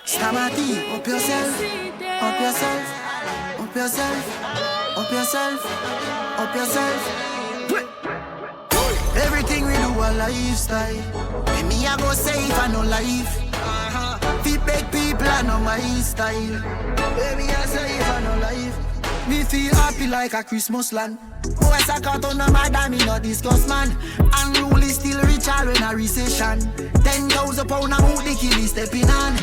Stamati, up yourself, up yourself, up yourself, up yourself, up yourself. Everything we do a lifestyle. When me I go safe and no life. We beg people and no my style. Baby I safe and no life. Me feel happy like a Christmas land. Boys a cut on the mad, me no discuss man. Unruly still rich all when a recession. 10,000 pound a mood the kill is stepping on.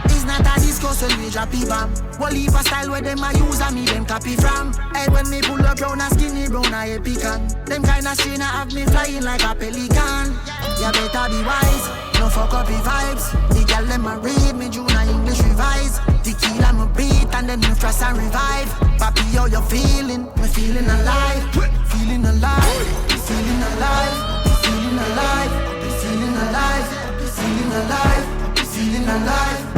It's not a discuss when we drop it bomb. We'll leave a style where them a use and me them copy from. Hey, when me pull up brown a skinny brown a epican. Them kind of strain have me flying like a pelican. You better be wise, no fuck up the vibes. The girl them a read me junior English revise. Tequila me beat and then me frost and revive. Papi, how you feeling? Me feeling alive, feeling alive, feeling alive, feeling alive, feeling alive, feeling alive, feeling alive.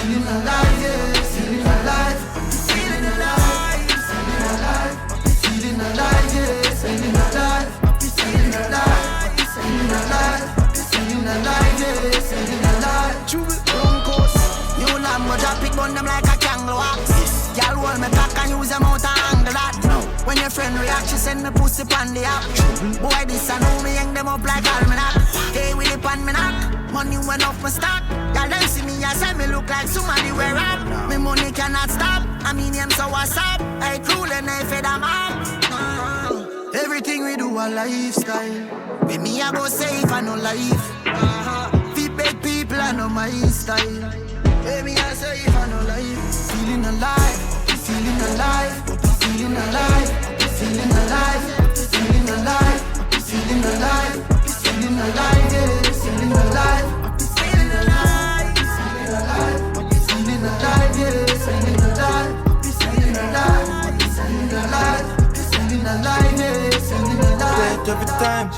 Feeling alive, yeah, feeling alive, feeling alive, feeling alive, feeling alive, yeah, feeling alive, feeling alive, feeling alive, feeling alive, yeah, feeling alive. True Broncos, you Lambo drop it, burn them like a kangaroo axe. Y'all hold me cock and use them out and handle that. When your friend react, she send me pussy on the app. Boy, this I know me hang them up like almanac. Hey, with the pan me knock, money went off my stock. Y'all don't see me, I say me look like somebody wear up. Me money cannot stop, I mean him so what's up. I cool and I fed them up. Everything we do a lifestyle. With me I go safe and no life. We beg people and no my style. Baby I safe and no life. Feeling alive, feeling alive, feeling alive, feeling alive, feeling alive, feeling alive, feeling alive, yeah, feeling alive. Feeling alive, feeling alive, yeah, feeling alive, feeling alive, feeling alive, feeling alive, yeah, feeling alive. Every time,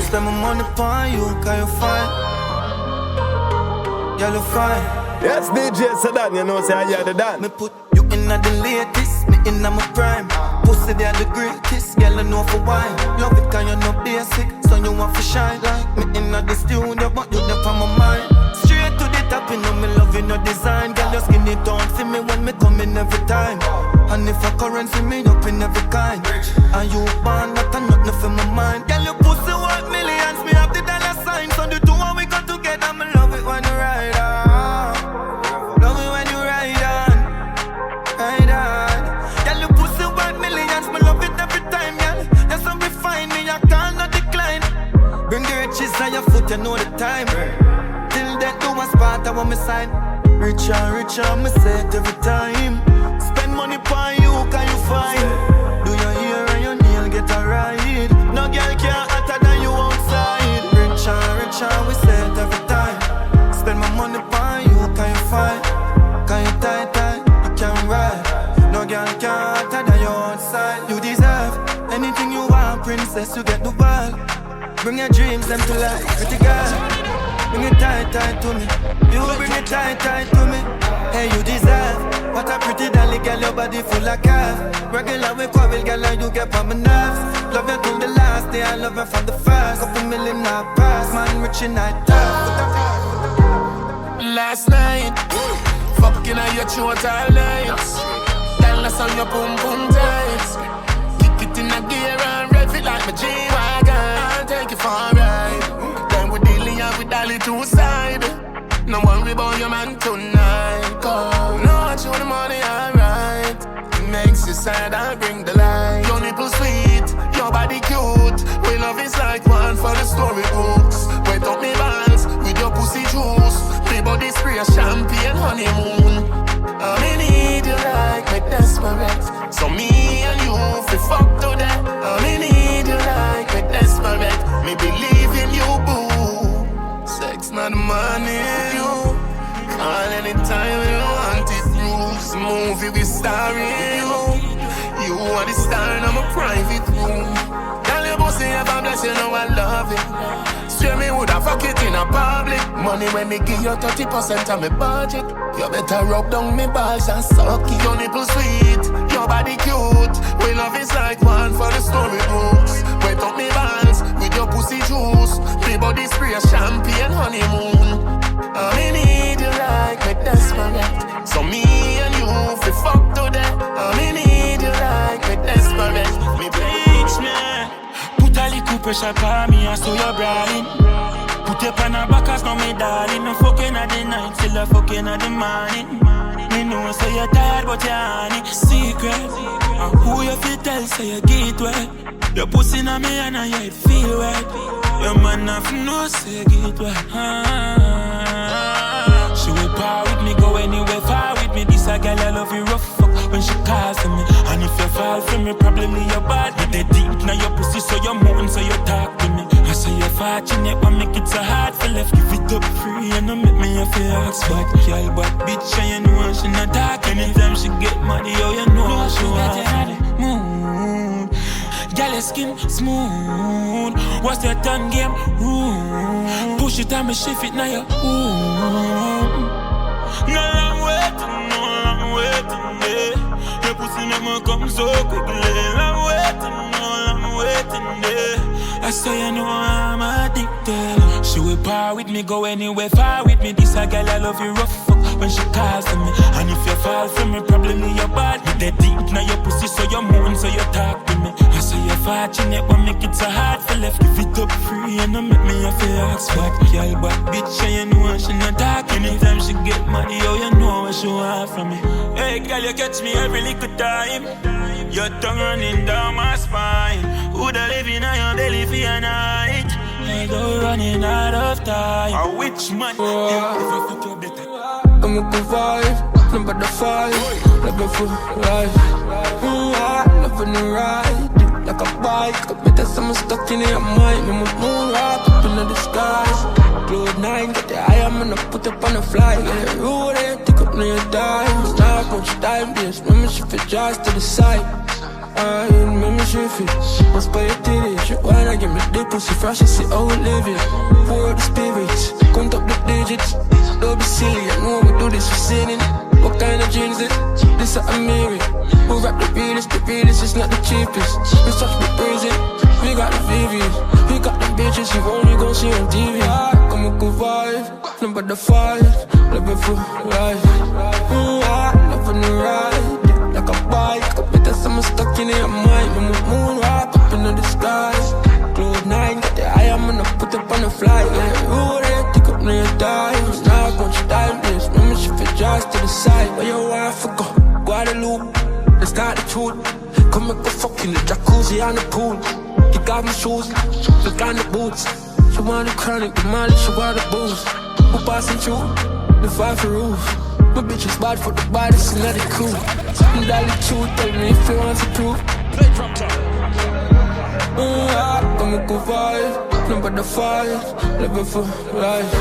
spend my money on you, can you find? Girl, you fine. Yes, DJ Sedan, you know, say I hear the dance. Me put you in the latest, me in my prime. Pussy they are the greatest, girl I know for wine. Love it 'cause you know basic, so you want to shine. Like me in the studio, but you there for my mind. Straight to the top, you know me love you no design. Girl, your skin it don't see me when me come in every time. And if a currency me up in every kind. And you born that and nothing for my mind. Girl, your pussy worth millions, me have the dollar sign. So the two when we go together, me love it when you ride on. Love it when you ride on, ride on. Girl, your pussy worth millions, me love it every time, girl. That's how we find me, I cannot decline. Bring the riches on your foot, you know the time. Till then, do my spot, I want me sign. Richer, me say it every time. Spend money on you, can you find? Do your hair and your nail get a ride? No girl can't hotter than you outside. Richer, we say it every time. Spend my money on you, can you find? Can you tie, you can ride. No girl can't hotter than you outside. You deserve anything you want, princess, you get the world. Bring your dreams them to life, pretty girl. Bring it tight to me. You bring it tight to me. Hey, you deserve what a pretty dolly girl, your body full of curve. Regular we quarrel, girl, and you get on my nerves. Love you till the last day, I love you from the first. Couple million not pass, man, rich and I tough. Last night, fucking on your throat all night. Tell us on your boom tight. Kick it in the gear and rev it like my G-Wagon. I'll take it for a ride. Then we dealing with Dolly two side. No worry about your man tonight. Go, no, show the money, alright. It makes you sad, I bring the light. Your nipple sweet, your body cute. We love is like one for the storybooks. Wet up me bands with your pussy juice. Me body spray a champagne honeymoon. I need you like me desperate. So me and you, fi fuck to that. I need you like me desperate. Me believe in you, boo. Sex not money. Call anytime you want it. Rules movie we starring you. You are the star in my private room. Girl, your pussy ever bless, you know I love it. Straight me woulda fuck it in a public. Money when me give you 30% of my budget. You better rub down me balls and suck it. Your nipple sweet, your body cute. We love is like one for the storybooks. Wet up me bands with your pussy juice. Me body spray a champagne honeymoon. I need you like me desperate. pressure for me, I saw you brawling. Put up on a back, cause now me darling. No fucking at the night, still a fucking at the morning. Me know so you're tired, but you're honey. Secret, and who you feel tell, say you get wet. Your pussy na me and I it feel wet. Your man have no say you get wet. She will power with me, go anywhere far with me. This a girl I love you rough fuck when she calls to me. And if you fall for me, probably you're bad. But they deep now your pussy, so you're moving, so you talk to me. I say you're fortunate, but make it so hard for left. Give it up free and don't make me a feel ask. But girl, but bitch, and you know she not talk. Anytime she get money, oh you know she want it. Mood, girl your skin smooth. What's your tongue game? Room. Push it and me shift it now you. No long waiting, yeah. Your pussy never come so quickly. Long waiting, yeah. I say you know I'm addicted. She will power with me, go anywhere far with me. This a girl I love you rough fuck when she calls to me. And if you fall for me, probably you're bad. But they deep now your pussy, so you're moving, so you talk to me. I say you're fortunate, but make it so hard for left. Give it up free and don't make me a feel ask. But girl, but bitch, and you know she not talk. Anytime she get money, oh you know what she want from me. Hey girl, you catch me every little time. Your tongue running down my spine. Woulda living on your belly for a night. I go running out of time. A witch man, yeah, if you fit your better. I'm a good vibe, number the 5, looking for life. Loving the ride, like a bike. I bet that someone stuck in it, I might. I'm a moon rock up in the skies. Cloud 9, get the eye, I'm gonna put up on the fly. Get it rude, take up near dime. It's not much time, this membership it drives to the side. I make me shift it. Must buy a titty. She wanna give me the pussy fresh and see how we live it. Pour the spirits, count up the digits. Don't be silly, I know we do this for sinning. What kind of jeans it? This a mirror. Who rap the realest is not the cheapest. We touch the prison, we got the VVs. We got the bitches, you only gon' see on TV. I'm a good vibe, number the 5, living for life. Loving the ride, like a bike. I'm stuck in it, I might. I'm a moon rock up in the skies. Cloud 9, get the eye, I'm gonna put up on the fly. Let it roll it, take up near time. It's not much time, this membership it drives to the side. Where you want to go? Guadeloupe, that's not the truth. Come make a fuck in the jacuzzi on the pool. You got my shoes, look on the boots. She want the chronic, the molly, she want the booze. Who passing through? The 5 for roof. My bitch is bad for the body, she's not a crew. I'm dolly true, tell me if you want to prove. I'm a good vibe, number the 5, living for life.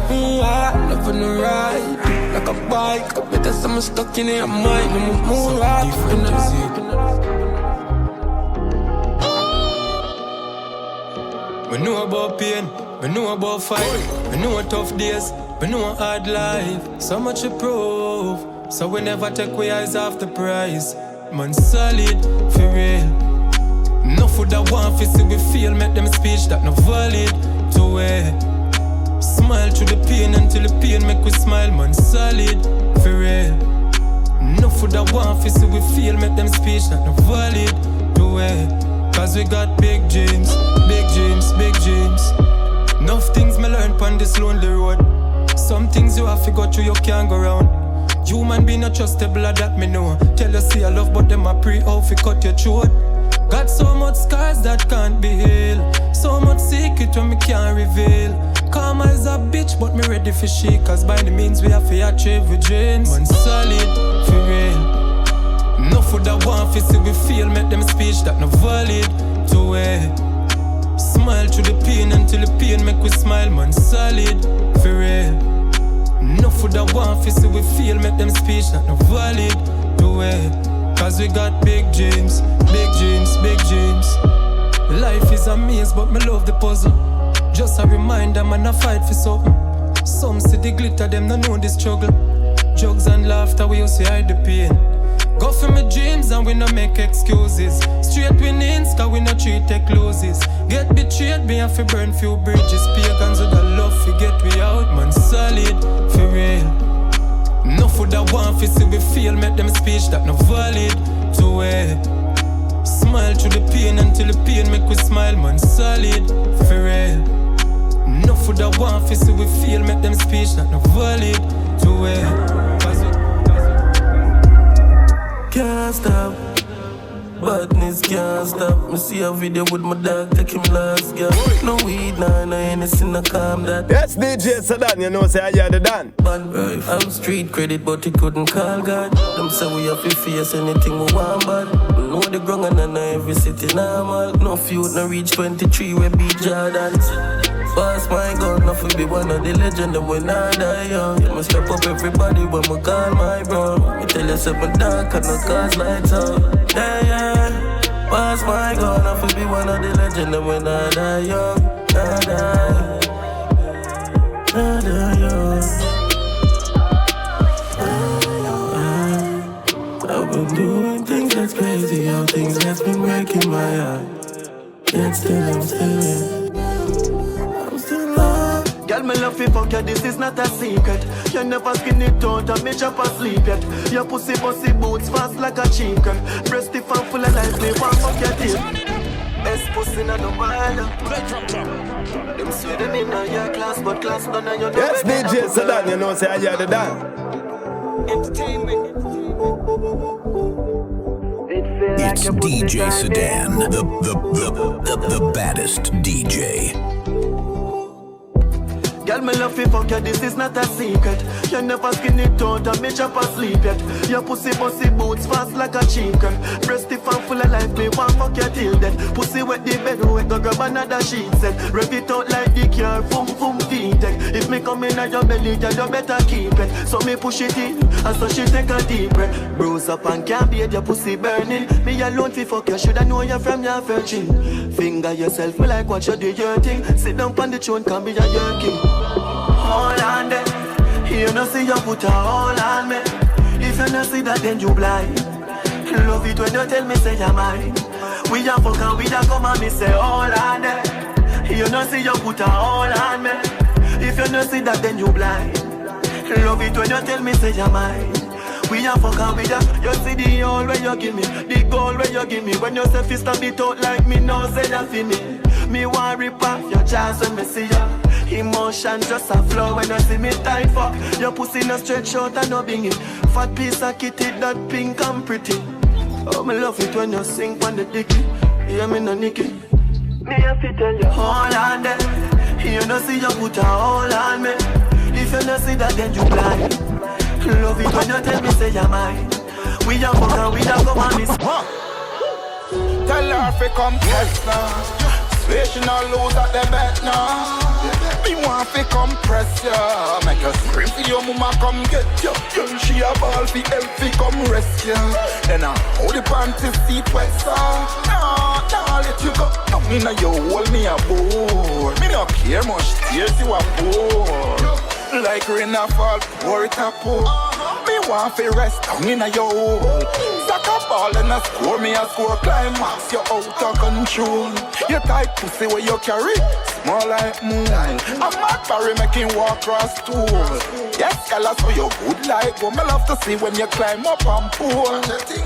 Loving the ride, like a bike. I bet that someone stuck in it, I might. I'm a moon rock in the We know about pain, we know about fight, we know tough days, we know hard life. So much to prove, so we never take our eyes off the prize. Man solid, for real. No food that want to see we feel, make them speech that no valid to wear. Smile through the pain until the pain make we smile, man solid, for real. No food that want to see we feel, make them speech that no valid to wear. Cause we got big dreams, big dreams, big dreams. Enough things me learn on this lonely road. Some things you have to go through, you can't go round. Human being not trustable, that me know. Tell you see I love, but them a pre-out fi cut your throat. Got so much scars that can't be healed. So much secret when me can't reveal. Karma is a bitch, but me ready for shake. Cause by the means we have to achieve with dreams. Man solid, for real. No food that want to see we feel, make them speech that no valid to wear. Smile through the pain until the pain make we smile, man solid, for real. No food that want to see we feel, make them speech that no valid to wear. Cause we got big dreams, big dreams, big dreams. Life is a maze, but me love the puzzle. Just a reminder, man, I fight for something. Some see the glitter, them no know the struggle. Drugs and laughter, we used to hide the pain. Go for my dreams and we no make excuses. Straight winnings, cause we no treat take loses. Get betrayed, me have to burn few bridges. Pagans with the love, forget we out, man solid, for real. No food that want to see we feel, make them speech that no valid to wear. Smile smile through the pain until the pain make we smile, man. Solid, for real. No food I want for see we feel, make them speech not no valid to it. Can't stop, badness can't stop. Me see a video with my dog, take him last girl. No weed, no anything, no calm that. Yes, DJ Sedan, you know say I had the Dan. I'm street credit, but he couldn't call God. Them say we have to face anything we want, but we know the ground and every city normal. No feud, no reach 23, we beat Jordans. Pass my gun, nothing be one of the legend, and we not die young. You must step up everybody when we call my bro. Me tell you something dark and no cause lights out. Yeah. Pass my gun, nothing be one of the legend, and we not die young. Not die. Not die young. I've been doing things that's crazy, how things that's been breaking my heart. Yet still I'm still Girl, me love you, fuck you, this is not a secret. You never skin it out and me chop asleep yet. Your pussy boots fast like a chicken. Breast if I'm full of life, me want fuck your teeth. Best pussy na no mile. Them say them in your class, but class none of your. Yes, DJ Sedan, you know say I had the Dan. Entertainment. It's DJ Sedan, the baddest DJ. Girl, me love you, fuck you, this is not a secret. You never skin it out and me chop asleep yet. Your pussy boots fast like a chicken. Breast if I'm full of life, me want fuck you till then. Pussy wet the bed, we go grab another sheet set. Rev it out like the car, boom boom V-Tech. If me come in at your belly, then you better keep it. So me push it in, and so she take a deep breath. Bruise up and can't beat your pussy burning. Me alone fi fuck you, shoulda know you from your virgin. Finger yourself, me like what you do your thing. Sit down on the throne, can be a yerking. Hold on there, you know see you put a hold on me. If you not see that then you blind. Love it when you tell me say you're mine. We a fuck and we a come and me say hold on there. You know see you put a hold on me. If you not see that then you blind. Love it when you tell me say you're mine. We a fuck and we a. You see the all where you give me, the goal where you give me. When you say fist a bit out like me, no say that for me. Me want rip off your chance when me see ya. Emotion just a flow when you see me tight fuck. Your pussy no stretch out and no bingy. Fat piece of kitty that pink and pretty. Oh, me love it when you sing on the dicky. Hear me no nicky. Me have to tell you, hold on there. You no see you put a hold on me. If you no see that then you blind. Love it when you tell me say you're mine. We a fuck and we a come and miss. Tell her if you come test now. Swear she not lose at the bet now. Me want fi compress ya. Make you scream for your mama come get ya. Girl she a ball fi help fi come rest ya. Then I hold the panty seat wet so. Nah, let you go. Come in and you hold me a board. Me no care much tears you a pour. Like rain a fall, pour it a pour. Me want fi rest down in a your hole. Sack a ball and a score, me a score climax. You out of control. You tight pussy where you carry, small like moon. I'm mad Barry making walk across tool. Yes, girl, so you good like what me love to see when you climb up and pull.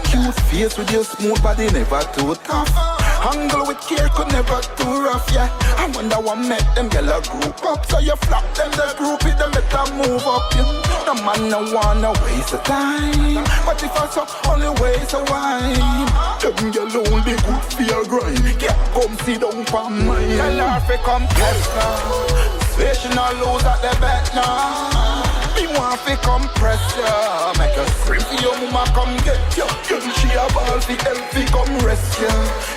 Cute face with your smooth body, never too tough. Angle with care could never too rough, yeah. I wonder what made them yellow group up. So you flop them, the group it, them better move up, yeah. No man no wanna waste the time. But if I saw only waste a wine, them yellow only good for your grind. Yeah, come sit down for mine. Tell her if you come test now. Swear she not lose at the bet now. Me want fi compress ya. Make you scream for your mama come get ya. Girl she a ball fi help fi come rest ya.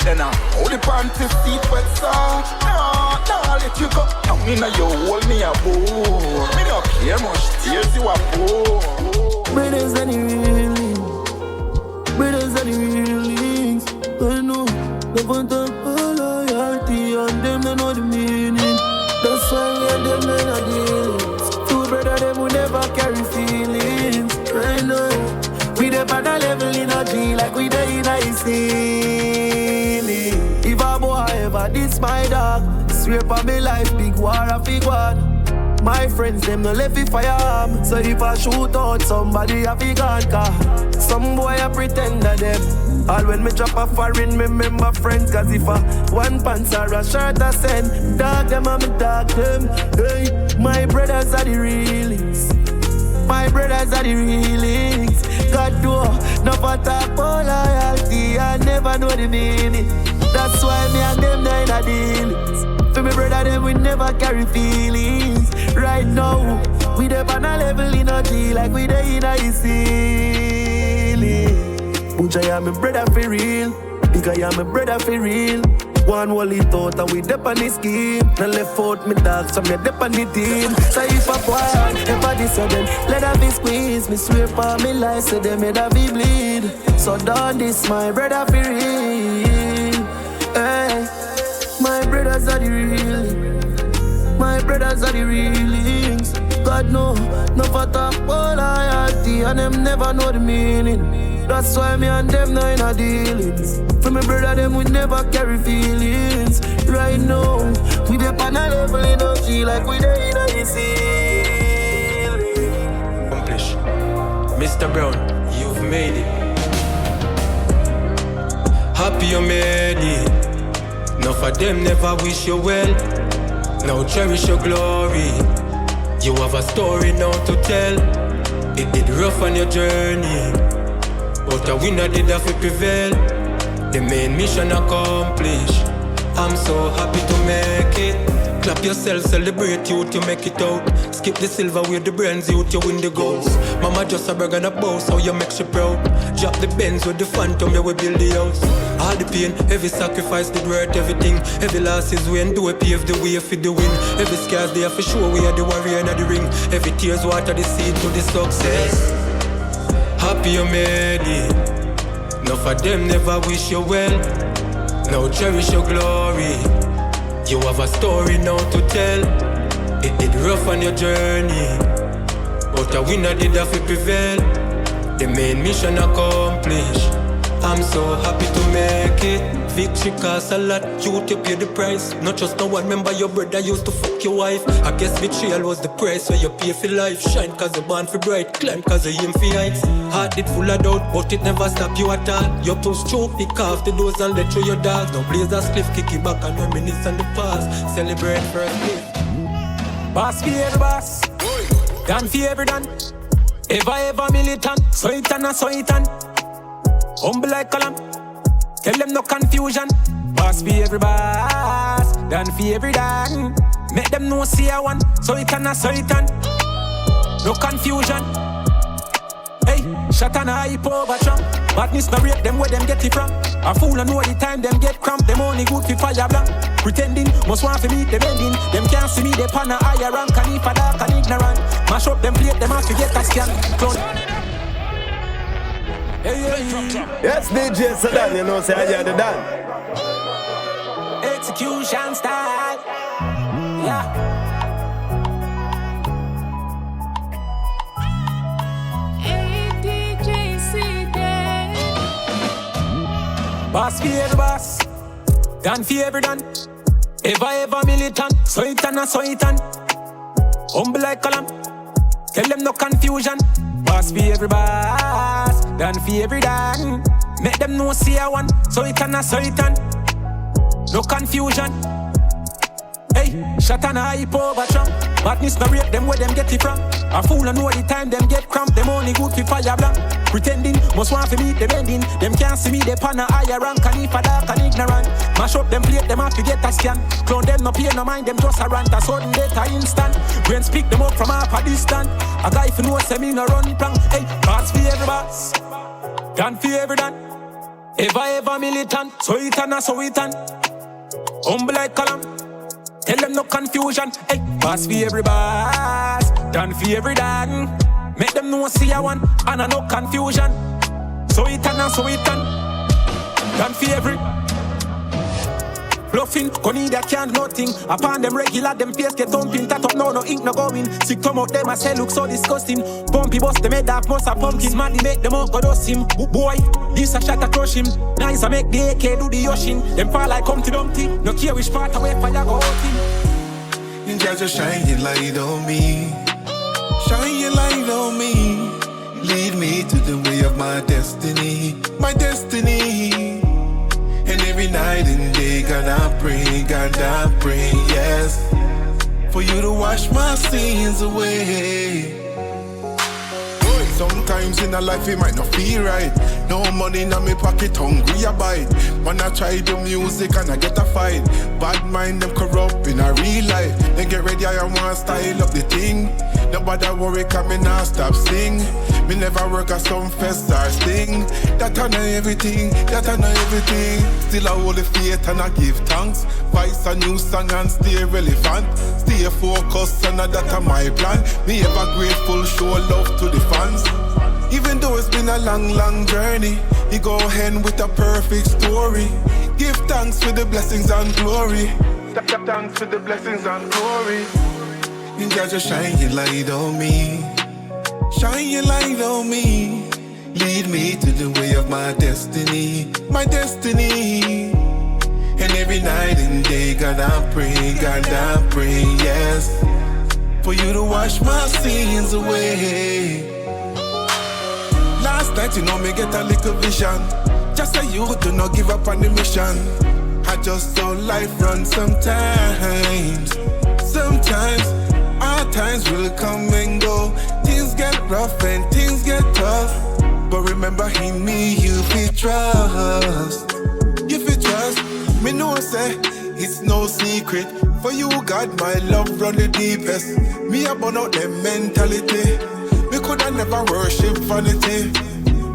Then I hold the panty seat wet so. Nah, let you go. Down inna you hold me a bore. Me no care much tears you a pour. Brothers and the real, brothers and the realings. I know they want a loyalty and them they know the meaning. That's why me and them they not dealings. Two brothers them will never carry feelings. Right now we dey at a level in a G like we dey in a ceiling. If a boy ever diss my dog, swear for me life big war a big one. My friends, them no left it fire. So if I shoot out somebody, I be gone car. Some boy I pretend that them. All when me drop a foreign, me remember friends. Cause if I one pants or a shirt I send, dog them and me dog them. Hey, my brothers are the realings. My brothers are the realings. God do, no talk for loyalty. I never know the meaning. That's why me and them not in a dealings. For me brother them we never carry feelings. Right now, we dey on a level in a G like we dey in a ceiling. Uja ya me brother for real, Bigga ya me brother for real. One wall it out and we dep on the scheme. No left out me dog, so me dep on the team. So if I want, never this so then let her be squeeze. Me swear for me life, so they made her be bleed. So done this, my brother for real. Hey, my brothers are the real. My brothers are the realings. God no for talk for loyalty, and them never know the meaning. That's why me and them not in a dealings. For me brother them we never carry feelings. Right now, we dey on a level in a G like we dey in a ceiling. Accomplish. Mr. Brown, you've made it. Happy you made it. None of them never wish you well. Now cherish your glory. You have a story now to tell. It did rough on your journey, but a winner did have to prevail. The main mission accomplished. I'm so happy to make it. Clap yourself, celebrate you to make it out. Skip the silver with the brands, you to win the goals. Mama just a brag and a boss, how you make she proud. Drop the Benz with the phantom, you will build the house. All the pain, every sacrifice did worth everything. Every loss is win, do a pave the way for the win. Every scars there for sure, we are the warrior in the ring. Every tears water the seed to the success. Happy you made it. None of them never wish you well. Now cherish your glory. You have a story now to tell. It did rough on your journey, but a winner did have to prevail. The main mission accomplished. I'm so happy to make it. Victory costs a lot, you to pay the price. Not just no one, remember your brother used to fuck your wife. I guess betrayal was the price, so you pay for life. Shine cause you're born for bright, climb cause you aim for heights. Heart it full of doubt, but it never stop you at all. You push through, pick off the doors and let through your dogs. Now blaze that spliff, kick it back and reminisce on the past. Celebrate first place. Boss for every boss, done for every done. Ever militant, so it and so it and. Humble like column, tell them no confusion. Boss for every boss, done for every done. Make them know see I one, so it and so it and. No confusion. Hey, shot and a hype over Trump. Badness no rate them where them get it from. A fool and know the time them get cramped. Them only good for fire blank. Pretending, must want to meet them ending. Them can't see me, they pan a higher rank. And if a dark and ignorant, mash up them plate, them have to get a scan. Clone. Yes, DJ Sedan, you know, say I hear the dance. Execution style. Yeah. Boss for every boss, done for every done. Ever militant, so it and so it and. Humble like column, tell them no confusion. Boss for every boss, done for every done. Make them know see I one, so it and so it and. No confusion. Hey, shot and a hype over Trump. Badness no rate them where them get it from. A fool and know the time them get cramped. Them only good for fire blank. Pretending, must want to meet them ending. Them can't see me, they pan a higher rank. And if a dark and ignorant, mash up them plate, them have to get a scan. Clone them, no pay, no mind, them just a rant. A sudden data instant. Brains pick them up from half a distance. A guy for no say me no run prank. Hey, boss for every boss, done for every done. Ever militant, so it and so it and. Humble like column, tell them no confusion. Hey, boss for every boss, done for every done. Make them know see I one, and no confusion. So it and so it and. Done for every. Bluffing, Conida can't nothing. Upon them regular, them face get thumping. Tat up no ink no going. Sick come out them I say look so disgusting. Bumpy bust them head up, most a pumpkin. Smarty make them out go dust him. Boy, this a shot a crush him. Nice I make the AK do the ocean. Them fall like Humpty Dumpty. No care which part away fire go out him. Ninja, just shine your light on me. Shine your light on me. Lead me to the way of my destiny. My destiny. And every night and day, God I pray, yes, for you to wash my sins away. Sometimes in a life it might not feel right. No money in my pocket, hungry I bite. When I try the music and I get a fight, bad mind them corrupt in a real life. Then get ready, I want style up the thing. Nobody worry, cause me not stop sing. Me never work at some fest or sting. That I know everything, that I know everything. Still I hold the faith and I give thanks. Vice a new song and stay relevant. Stay focused and that my plan. Me ever grateful, show love to the fans. Even though it's been a long, long journey, you go ahead with a perfect story. Give thanks for the blessings and glory. Thanks for the blessings and glory. Ninja, just shine your light on me. Shine your light on me. Lead me to the way of my destiny. My destiny. And every night and day, God I pray, yes, for you to wash my sins away. Last night, you know me get a little vision. Just say you do not give up on the mission. I just saw life run sometimes. Sometimes, our times will come and go. Things get rough and things get tough. But remember in me, you feel trust. You feel trust. Me know say, it's no secret. For you, God, my love run the deepest. Me a burn out them mentality. We coulda never worship vanity.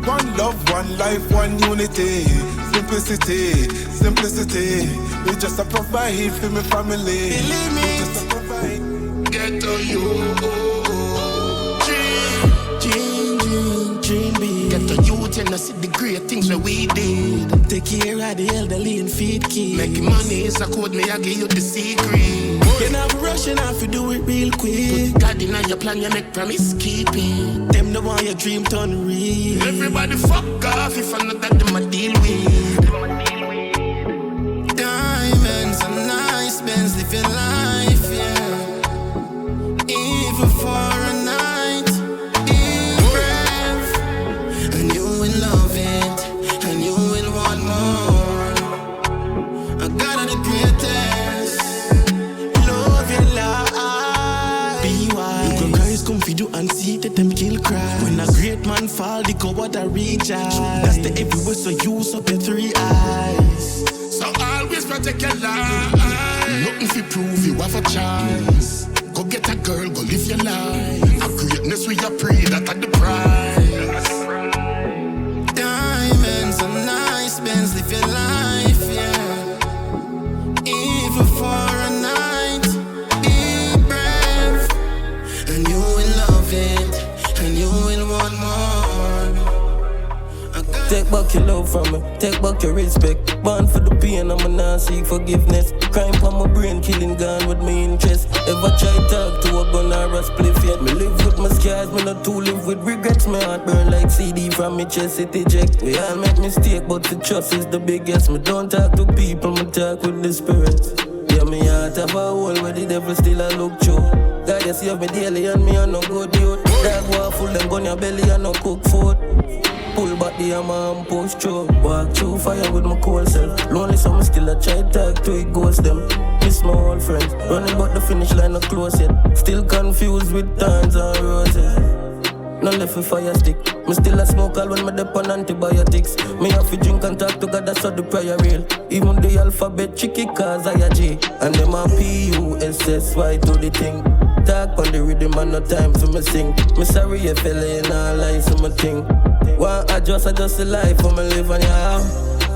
One love, one life, one unity. Simplicity, simplicity. We just a provide for my family. Believe me, just a provide. Ghetto you. Dream big. Ghetto youth, you know see the great things that we did. Take care of the elderly and feed kids. Making money is a code, me I give you the secret. You know I'm rushing off, you do it real quick. Put God in your plan, you make promise, keep it. Them the one your dream turn real. Everybody fuck off if I'm not that them I deal with. Diamonds and nice bands, live your life, yeah. Even for a night, be brave. And you will love it, and you will want more. I got the greatest. Love your life. Be wise. You can cry, come for you and see that them kill cry. When a great man fall, they go what a reach. That's the everywhere, so use up your three eyes. So always protect your life. Nothing to prove you have a chance. Go get a girl, go live your life. A greatness we a pray that at the price. Diamonds and nice bands, live your life, yeah. Even for a night, be brave. And you will love it, and you will want more. Take back your love from me, take back your respect. Born for the pain, I'ma not seek forgiveness. Crime for my brain, killing gone with me interest. Ever try talk to a gun or a spliff yet? Me live with my scars, me not to live with regrets. My heart burn like CD from me chest, it eject. We all make mistakes, but the trust is the biggest. Me don't talk to people, me talk with the spirits. Yeah, me heart have a hole where the devil still a look through. God, you save me daily and me a no good youth. Dog walk full, them gun your belly and no cook food. Pull back the hammer and push through. Walk through fire with my cold self. Lonely so me still a try talk to it ghost them. Miss my old friends, running but the finish line not close yet. Still confused with thorns and roses. No left for fire stick. Me still a smoke all when me dep on antibiotics. Me have to drink and talk to God, that's how the prayer real. Even the alphabet tricky cause I a G. And them a P-U-S-S-Y to the thing. Talk on the rhythm and no time for me sing. Me sorry if fella in all lies for me thing. One adjust the life for me live on ya.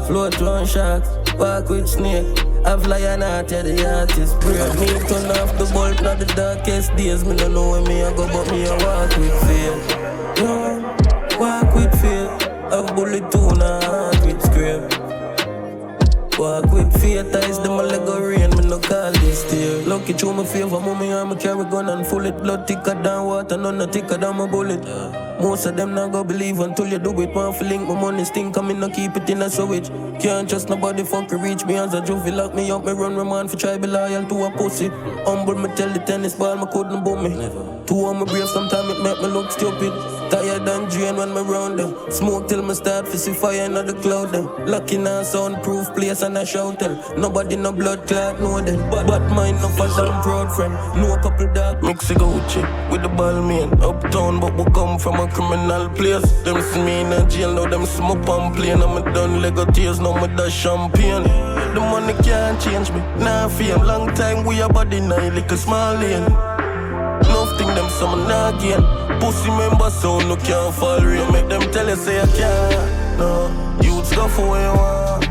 Float on sharks, walk with snake. Have lion heart, yeah, the artist brave. Me turn off the bolt, not the darkest days. Me no know where me a go, but me a walk with fear. Yeah, walk with fear. Have bullet tune and heart with scrape. Walk with fear, ties them a leg of rain. Me no call this tear. Lucky show me favor, mommy, I'm a carry gun and full it. Blood thicker than water, none thicker than my bullet. Most of them not go believe until you do it. Want to link my money stink, come in, no keep it in a sewage. Can't trust nobody, fuck reach me as a juvie. Lock me up, me run my man for try be loyal to a pussy. Humble me tell the tennis ball, me couldn't boom me. Too on my brave, sometimes it make me look stupid. Tired and drained when me round them. Smoke till me start to see fire in the cloud them. Lucky now soundproof place and I shout tell. Nobody no blood clot know them. But mine no for some proud friend. No couple dark Mexico Gucci with the ball man. Uptown but we come from a criminal place. Them see me in a jail now them see my pump plane. I'm done Lego tears now me dash champagne. The money can't change me. Nah fame long time we a body now like a small lane. Nothing them some nah gain. Pussy member so no can't fall real. Make them tell you say I can't. No, youths go for where you want.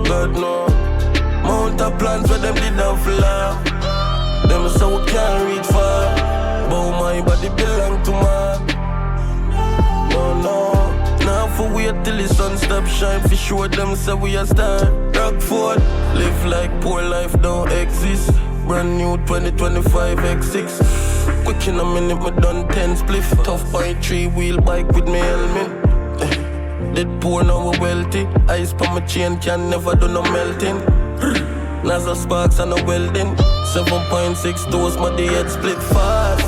God no. Mount of plans where them did not fly. Them so we can't reach far. But my body belong to man. No. Now for wait till the sun stop shine. For sure them say we a star. Rockford, live like poor life don't exist. Brand new 2025 X6. Quick in a minute, me done 10 spliff. Tough by 3-wheel bike with me helmet. Dead poor now we wealthy. Ice pa my chain can never do no melting. Razah sparks and a welding. 7.6 doors, my day head split fast.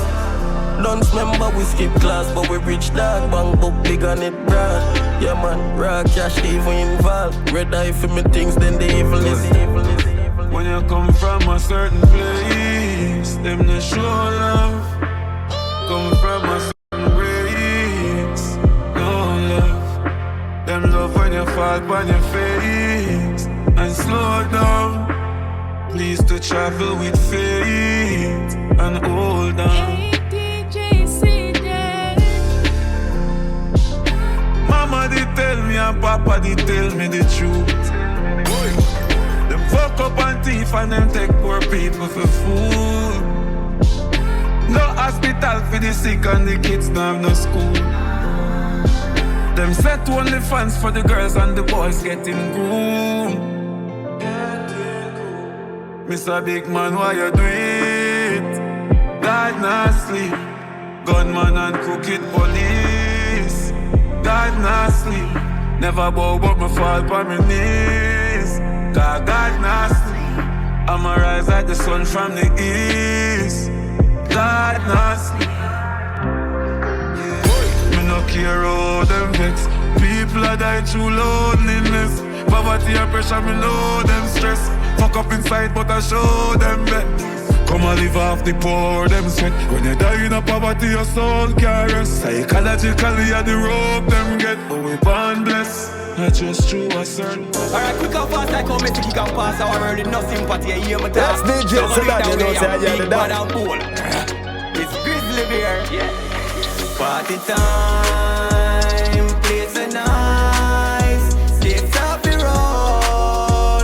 Don't remember we skip class, but we rich dog. Bang book big and it broad. Yeah man, raw cash even involved. Red eye for me things, then the evil is evil. When you come from a certain place, them no show love. Come from a certain race, no love. Them love when you fall on your face and slow down. Please to travel with faith and hold on. Hey, Teejay. Mama did tell me and Papa did tell me the truth. Fuck up and thief and them take poor people for food. No hospital for the sick and the kids don't have no school. Them set only fans for the girls and the boys getting groomed. Mr. Big Man, why you do it? God not sleep. Gunman and crooked police. God not sleep. Never bow but me fall on my knees. God nasty, I'ma rise like the sun from the east. God nasty, me no care how them vex. People are die through loneliness. Poverty and pressure, me know them stress. Fuck up inside but I show them bet. Come and live off the poor, them sweat. When you die in a poverty, your soul can rest. Psychologically, at the rope them get. But we born blessed. Not just true, I certain. Alright, quick and fast, I come to kick and pass. I already no sympathy, I hear my talk. That's DJ, so that you know, say I hear the dance. It's Gryzzlybear, yeah. Party time, place a nice. Sticks up the roll.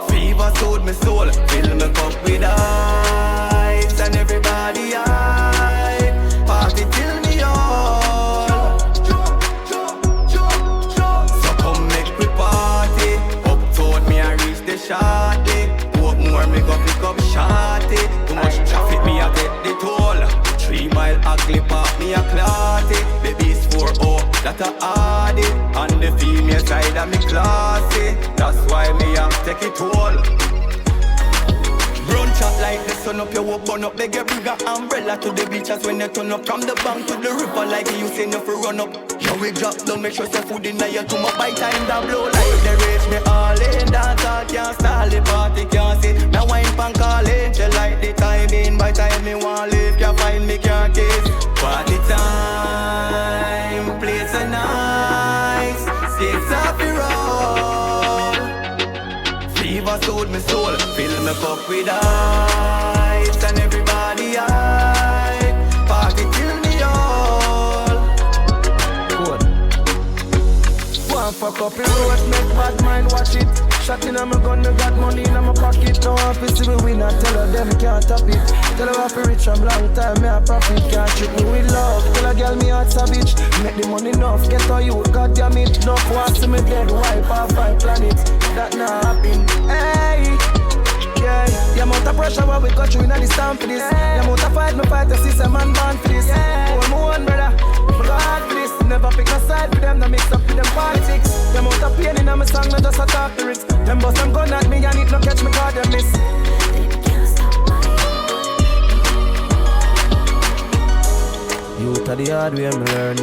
Fever sold my soul, fill me cup with ice. And everybody high, party till me all. Shorty, walk more, me go pick up shorty. Too much traffic, me a get the toll. 3 mile ugly park, me a clotty. Baby's 4-0, that a hardy. On the female side of me classy. That's why me a take it all. Run chat like the sun up, you walk burn up. Beg you bring a umbrella to the beaches when you turn up. From the bank to the river like you say no for run up. Yo, we drop down, make sure say food in your to my bite time that blow like the rage. Me all in, dancehall can't stall, the party can't sit. Now wine pan calling, she like the timing. By time me want live, can't find me, can't kiss. Party time, place a nice. Sticks up the roll. Fever sold me soul, fill me cup with ice. And everybody high, party till me all. One fuck up in road, make bad mind watch it. Shot in my gun, me got money in my pocket. No office we win, I tell her them can't top it. Tell her if I rich from long time, me a profit. Can't treat me with love, tell a girl me heart savage. Make the money enough, get her you, god damn it. Enough want to me dead, wipe off 5 planets. That not happen, hey. Yeah, the amount of pressure what we got through in the stand for this. The amount of fight me fight to see some man born for this. Oh, my one brother, we go hard for this. Never pick a side for them, no mix up with them politics. The amount of pain in my song, no just a talk the lyrics. Them bust them gun at me and it no catch me cause them miss. Youth of the hard way me learn.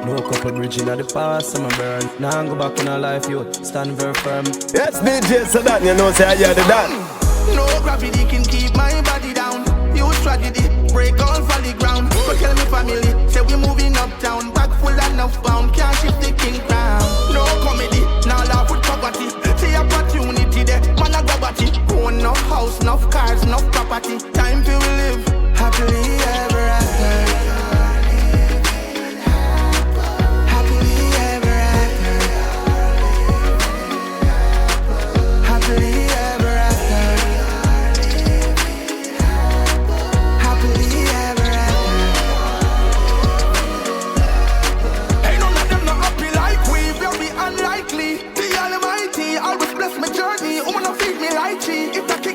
No couple bridge in the past, I'm a burn. Now I go back in our life, youth, stand very firm. Yes, DJ Sedan, you know say I hear the dance. No gravity can keep my body down. Huge tragedy, break all for the ground. Go tell me family, say we moving uptown. Back full enough bound, can't shift the king crown. No comedy, now laugh with poverty. See opportunity there, man I go batty. Own enough house, enough cars, enough property. Time to live happily ever after.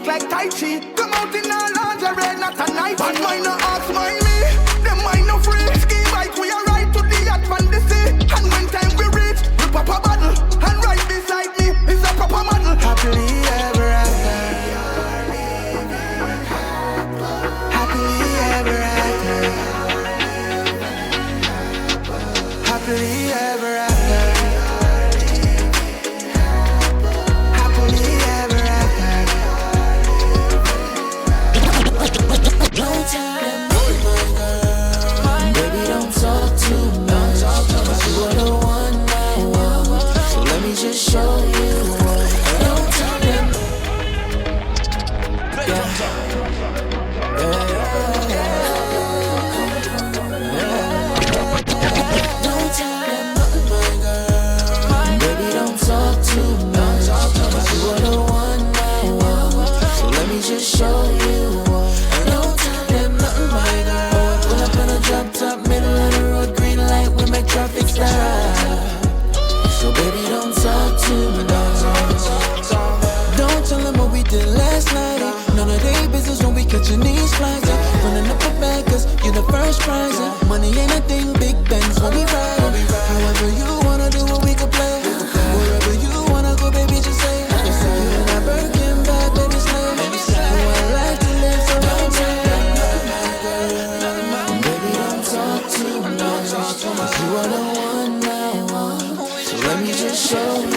Like Tai Chi, come out in a lingerie, not a night. But mine no ask, mind me, them mine no free. Ski bike, we are right to the yacht from the sea. And when time we reach, we pop a bottle. And right beside me is a proper model. Happily ever after. Happily ever after. Happily ever after. Don't tell them nothing, my girl. Baby, don't talk too much. You are the one I want, so let me just show you what. Don't tell them. Don't tell them nothing, my girl. Baby, don't talk too much. You are the one I want, so let me just show you what. Drop top, middle of the road, green light, we make traffic stop. So baby, don't talk to me, don't tell them what we did last night. None of their business when we catching these flights. Running up a bag, cause you're the first prize. Money ain't a thing, big bangs when we ride. However you wanna do what we can play. Wherever you wanna go, baby, just say. You and I Birkin bag, baby, slay. One life to live, so don't say. You are the one I want, so let me just show you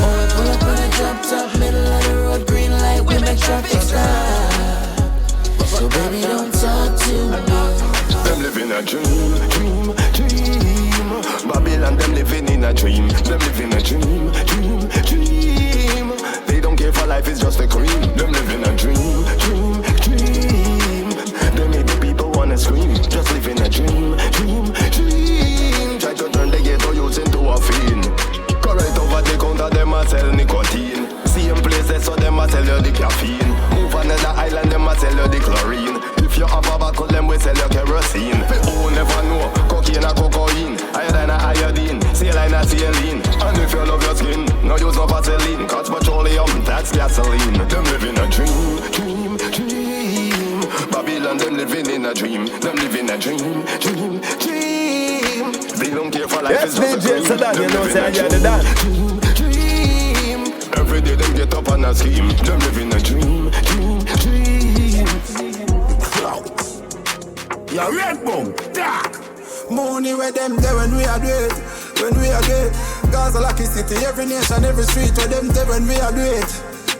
Oh, pull up on a drop top, middle of the road, green light, we make traffic stop. So baby, don't talk too much. Them living a dream, dream, dream. Babylon, them living in a dream. Them living a dream, dream, dream. They don't care for life, it's just a cream. Them living a dream, dream, dream. They make the people wanna scream. Just living a dream, dream, dream. Try to turn the ghetto youth into a fiend. Correct over the counter, them a sell nicotine. Same places, so them a sell you the caffeine. Move another island, them a sell you the chlorine. If you have a buckle, them we sell you kerosene. People never know, cocaine and cocaine. Iodine and iodine, saline and saline. And if you love your skin, no use no Vaseline. Cause petroleum, that's gasoline. Them living a dream, dream, dream. Babylon, them living in a dream. Them living a dream, dream, dream. They don't care for life, yes, it's just DJ a dream. Sedan, you know, say I hear the dance. Dream, dream. Every day them get up on a scheme. Them living a dream, dream, dream. Yeah, red boom, dark. Money where them there when we are great. When we are great. Gaza lucky city, every nation, every street where them there when we are great.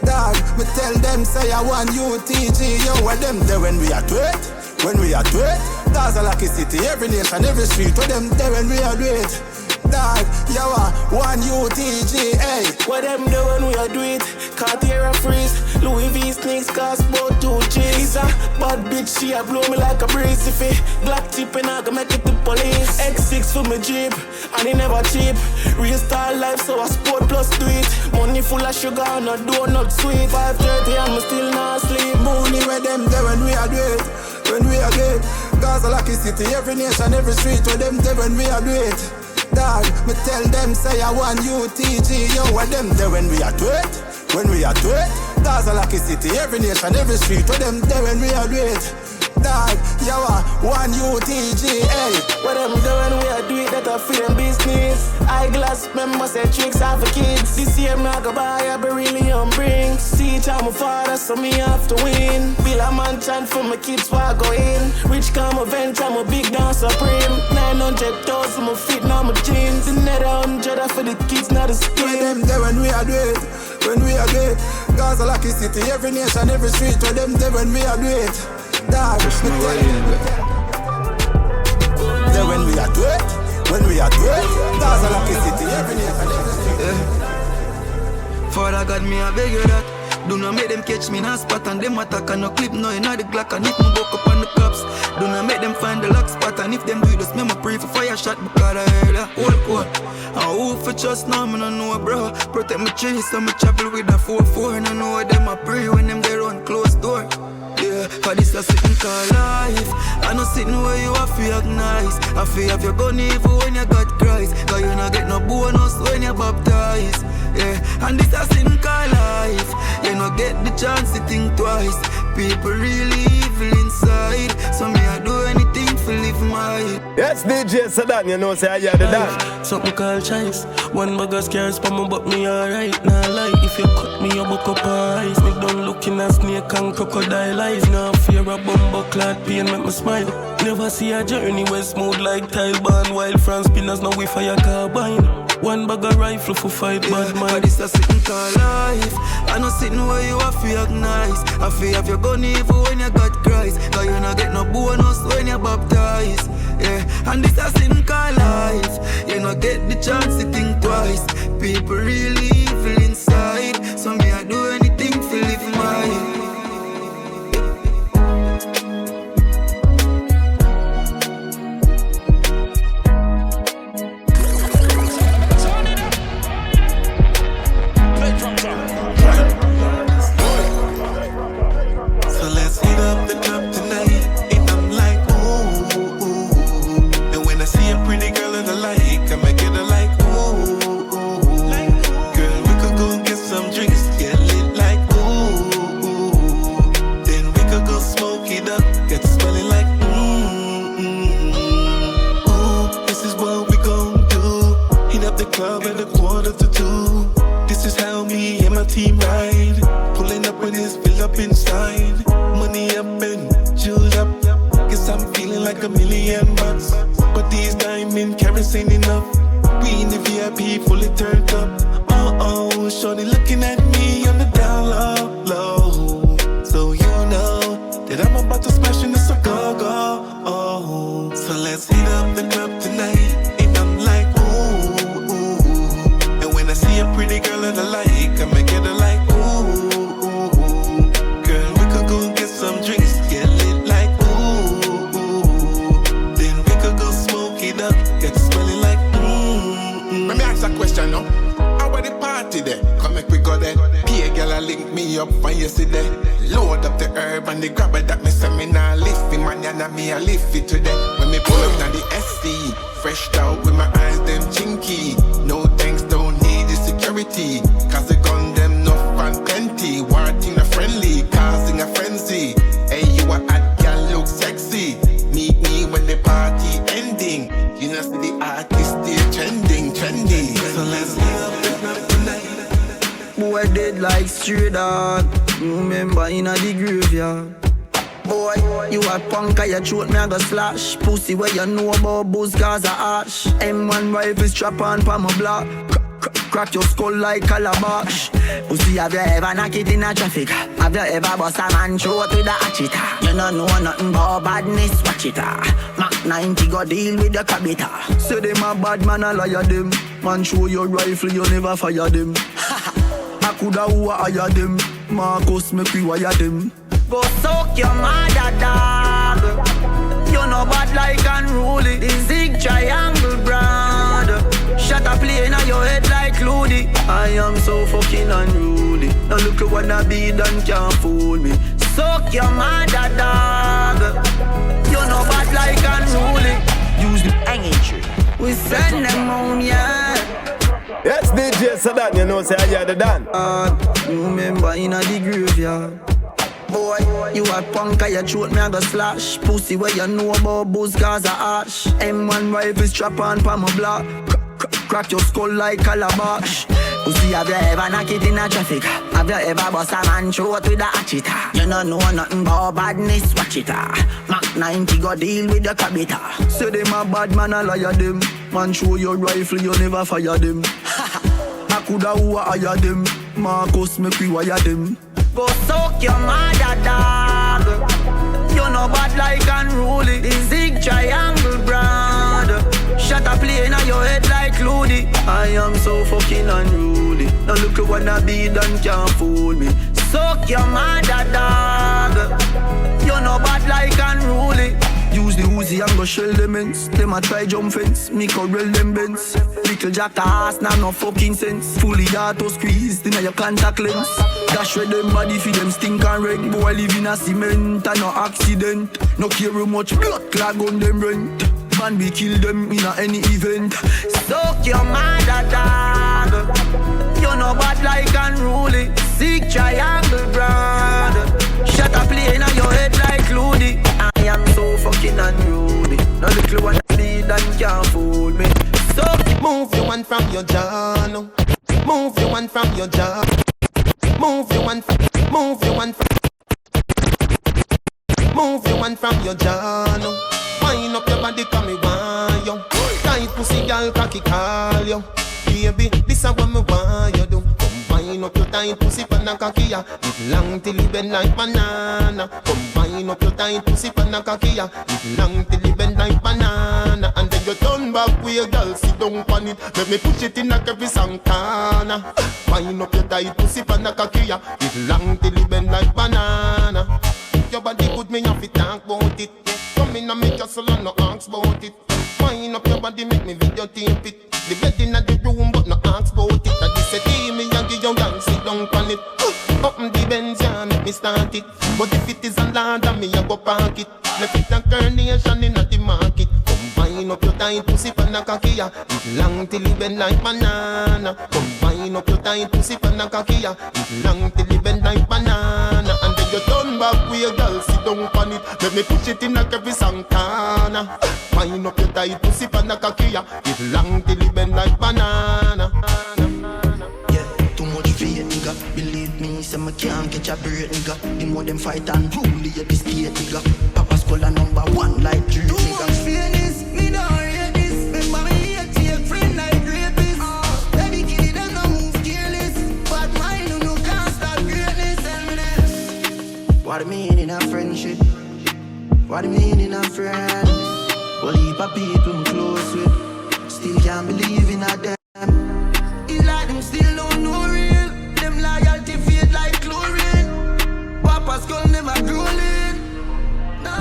Dog, me tell them say I want you Teejay. Yo, where them there when we are great. When we are great. Gaza lucky city, every nation, every street where them there when we are great. Dog, yo, one you Teejay, hey. What them do when we are do it? Cartier a freeze, Louis V sneaks cost about 2 G's. Bad bitch, she a blow me like a breeze. If it black tip and I can make it to police. X6 for my Jeep, and it never cheap. Real style life, so I sport plus Dweet. Money full of sugar and a donut sweet. 5:30 and me still not sleep. Money where them there when we are great. When we are great. Gaza lucky city, every nation, every street where them there when we are great. Dog, me tell them say I want you Teejay. Yo, where them there when we are great. when we are do it. That's a lucky city, every nation, every street, where them there when we are do it. Dog, yawa, one Teejay. What them doing, we are do it, that a film business. Eyeglass members say tricks are for kids. This year me I go buy a beryllium rings. See it, I'm a father, so me have to win. Bill a man chant for my kids while I go in. Rich come event, I'm a big dance supreme. 900,000 my feet, now my jeans. Another 100 for the kids, not the skin. Where them there when we are do it, when we are do it. Gaza lucky city, every nation, every street, where them there when we are do it. Dog, there when we are do it, when we are do it. Gaza lucky city, every nation, every street. Father God, me I beg you that. Do not make them catch me in a spot and them attack and no clip no in the Glock and if me buck up on the cops. Do not make them find the lock spot and if them do it, just make me pray for fire shot because I heard that. Hold. And who for trust now, me no know, bro. Protect my trees, so me travel with a 4-4 and I know them I pray when them they run close door. Yeah, for this a sitting call life. I know sitting where you are feel nice. I feel have your gun evil when you got Christ. Cause you not get no bonus when you baptized. Yeah, and this a sitting call life. You not get the chance to think twice. People really evil inside. So me I do anything for live my. Yes, DJ Sedan, you know say I hear the dance. Something called choice. One bag of scares for me, but me alright. Nah lie, if you cut me, you buck up eyes. Me done looking at snake and crocodile eyes. Now fear a bumbo clad pain make me smile. Never see a journey where smooth like tile band. While France spinners now we fire carbine. One bag of rifle for fight bad man. But this a sitting call life. I know sitting where you are feel nice. I feel have your gun evil when you got Christ. Cause you not get no bonus when you baptized. Yeah, and this a sitting call life. You not get the chance to think twice. People really evil inside. So me I do anything to live my. Team ride, pulling up when it's filled up inside. Money up and jeweled up. Guess I'm feeling like $1 million. But these diamond carats ain't enough. We in the VIP, fully turned up. Oh, shorty looking at me on the down low. So you know that I'm about to smash in this go. Oh, so let's hit up the club tonight. And I'm like, ooh. And when I see a pretty girl that I like, I make it like, ooh. Girl, we could go get some drinks, get lit like, ooh. Then we could go smoke it up, get smelling like, Let me ask a question now. How about the party there? Come make we go there. Pia girl link me up when you see there. Load up the herb and the grabber that me say me nah lift it, man, and me a lift it today. When me pull up down the SC, fresh out with my eyes them chinky. No thanks, don't need the security. Cause the gun them enough and plenty. Warting a friendly, causing a frenzy. Hey, you a hot girl, look sexy. Meet me when the party ending. You know see the artist still trending. So let's get up the club tonight. Boy dead like stray dog. Remember in a the graveyard. Boy, you a punk, you throat me a go slash. Pussy where you know about booze, Gaza ash. M1 rifle strap on pa my block. Crack your skull like calabash. Pussy, have you ever knock it in a traffic? Have you ever bust a man throat with a hatchet? You don't know nothing about badness, watch it. Mac 90 go deal with the cabita. Say them a bad man, a liar them. Man show your rifle, you never fire them. I coulda who hire them. Marcus make we wire them. Go suck your mother, dog. You know bad like Unruly. The zig triangle brand. Shut up plane on your head like Ludy. I am so fucking unruly. Now look at what I be done, can't fool me. Suck your mother, dog. You know bad like Unruly. Use the hanging tree. We send them home, yeah. Yes, DJ Sedan, you know, say I the Dan. Remember in the graveyard. Boy, you a punk, you throat me, I go slash. Pussy where you know about booze, cause I ash. M1 rifle strap on pa my block. Crack your skull like calabash. Pussy, have you ever knocked it in a traffic? Have you ever bust a man throat with a hatchet? You don't know nothing about badness, watch it. Mac 90 go deal with the cabita. Say them a bad man, I liar them. Man show your rifle, you never fire them. I coulda who hire them. Marcus make we wire them. Go suck your mother, dog. You know bad like Unruly. The zig triangle brand. Shut up plane on your head like Loody. I am so fucking unruly. Now look at what I be done, can't fool me. Suck your mother, dog. You know bad like Unruly. Use the Uzi and go shell them ends. Them a try jump fence, me corral them bends. Little jack ass, nah no fucking sense. Fully auto squeezed inna your contact lens. Dash with them body for them stink and rank. Boy live in a cement and no accident. No care how much blood clog on them rent. Man we kill them in a any event. Suck your mother, dog. You know bad like Unruly. Sick triangle brand. Shut up plane on your head like Loody. I am so fucking unruly. No little one bleed and can't fool me. So move your one from your jaw. Move your one from your jaw. Move your one from move your one from move your one from your jaw. Wind up your body, come me want you. Tight pussy, girl, cocky call you. Baby, this is what me want you do. Combine up your tight pussy pan a cocky ya. It long till it bend like banana. Combine up your tight pussy pan a cocky ya. It long till it bend like banana. And then you turn back with your girl, sit down on it. Let me push it in a every Santana. Wind up your tight pussy pan a cocky ya. It long till it bend like banana. Your body good, me have to talk about it. Come in and make your soul and no ask about it. Wind up your body, make me video tape it. The bed in the room, but no ask about it. And this a team, me and give you girl, sit down on it. Open the Benz, yeah, make me start it. But if it is a land, me a go park it. Left it a carnation in the market. Combine up your tight pussy pan a cocky ya. It long till it bend like banana. Combine up your tight pussy pan a cocky ya. It long till it bend like banana. And then you turn back with your girl, sit down on it. Let me push it in a every Santana. Wind up your tight pussy pan a cocky ya. It long till it bend like banana. Yeah, too much fear, nigga. Believe me, say me can't catch a break, nigga. The more them fight and rule, the state, nigga. Papa's call a number one like Drew, nigga. Too much fear this, me don't rate this. Remember me here, take friend like rapists. Baby kill them, no move careless. Bad mind, who no can't stop greatness. Tell me this. What do you mean in a friendship? What do you mean in a friend? Well, heap of people I'm close with. Still can't believe in a them. It's like them still don't know real. Them loyalty fade like chlorine. Papa's skull never growing. No.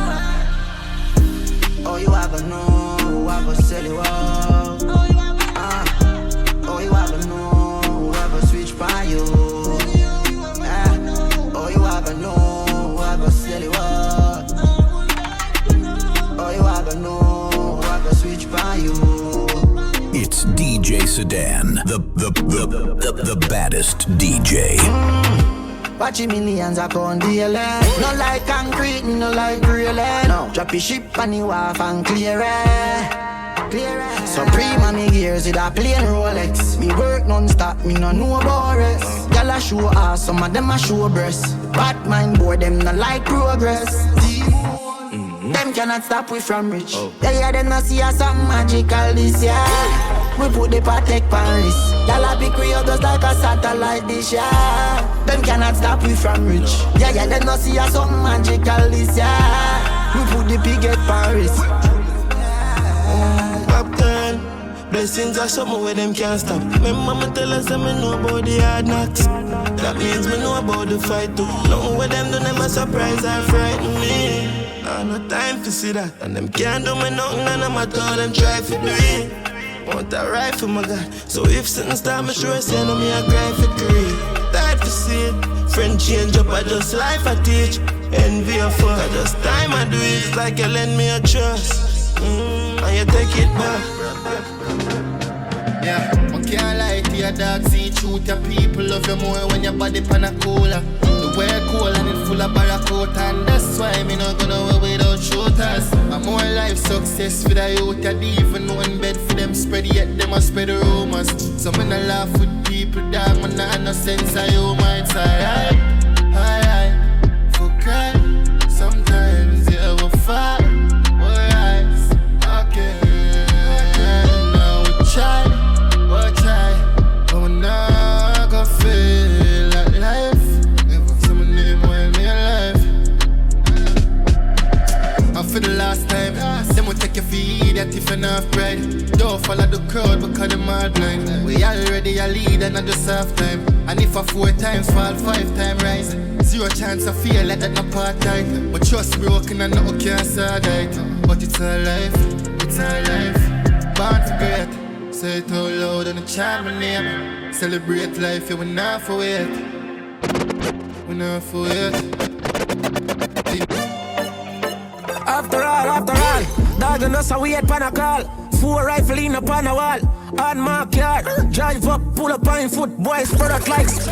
Oh, you have to know who I go sell you out. Oh, you have to know who I go switch by you. Oh, you have to know who I go sell you out. Oh, you have to know who I go switch by you. It's DJ Sedan, the baddest DJ. Watching millions a pound daily. No like concrete, no like really. No, drop your ship and you off and clear it. Clear it. Supreme and me gears with a plain Rolex. Me work non-stop, me no know about rest. Y'all a show ass, some of them a show breasts. Bad mind boy, them no like progress. Them cannot stop we from rich. Yeah, them not see us some magical this year. We put the Patek Paris. Y'all a pick we up just like a satellite dish, yeah. Them cannot stop we from rich. Yeah, them not see us some magical this year. We put the pig at Paris. Popcaan, blessings are something where them can't stop. My mama tell us that me know about the hard knocks. That means me know about the fight too. Nothing where them do never surprise or frighten me. Nah, no time to see that. And them can't do me nothing and I'm a told them try to do it. Want a rifle, my God. So if something start, me sure say no me a cry for creed. Time to see it. Friend change up, I just life I teach. Envy or fuck, I just time I do it. It's like you lend me a trust, and you take it back. Yeah, I can't lie to your dog, see truth. Your people love you more when your body pan a cooler. The world cold and it full of barracuda, and that's why me not gonna away without shooters. I'm more life success for the youth. I didn't even know in bed for them spread, yet them a spread the rumors. So me not laugh with people, dog, man, not no sense of humor. It's alright, for cry. Sometimes you ever fall, alright, okay. Now we try, but we're not gonna feel like life. Someone name while me alive. And for the last time, them will take your feed at if and half pride. Don't follow the crowd because them all blind. We already a lead and not just half time. And if I 4 times fall, 5 times rise. 0 chance I feel like that no part time. But trust broken and nothing can sort it. But it's our life, Born for great. Say it out loud and chant my name. Celebrate life, yeah, we not for it. We not for it. After all, dog and us a wait pan a call. 4 rifle in up on a wall. On my car, drive up, pull up on foot, boys, product likes.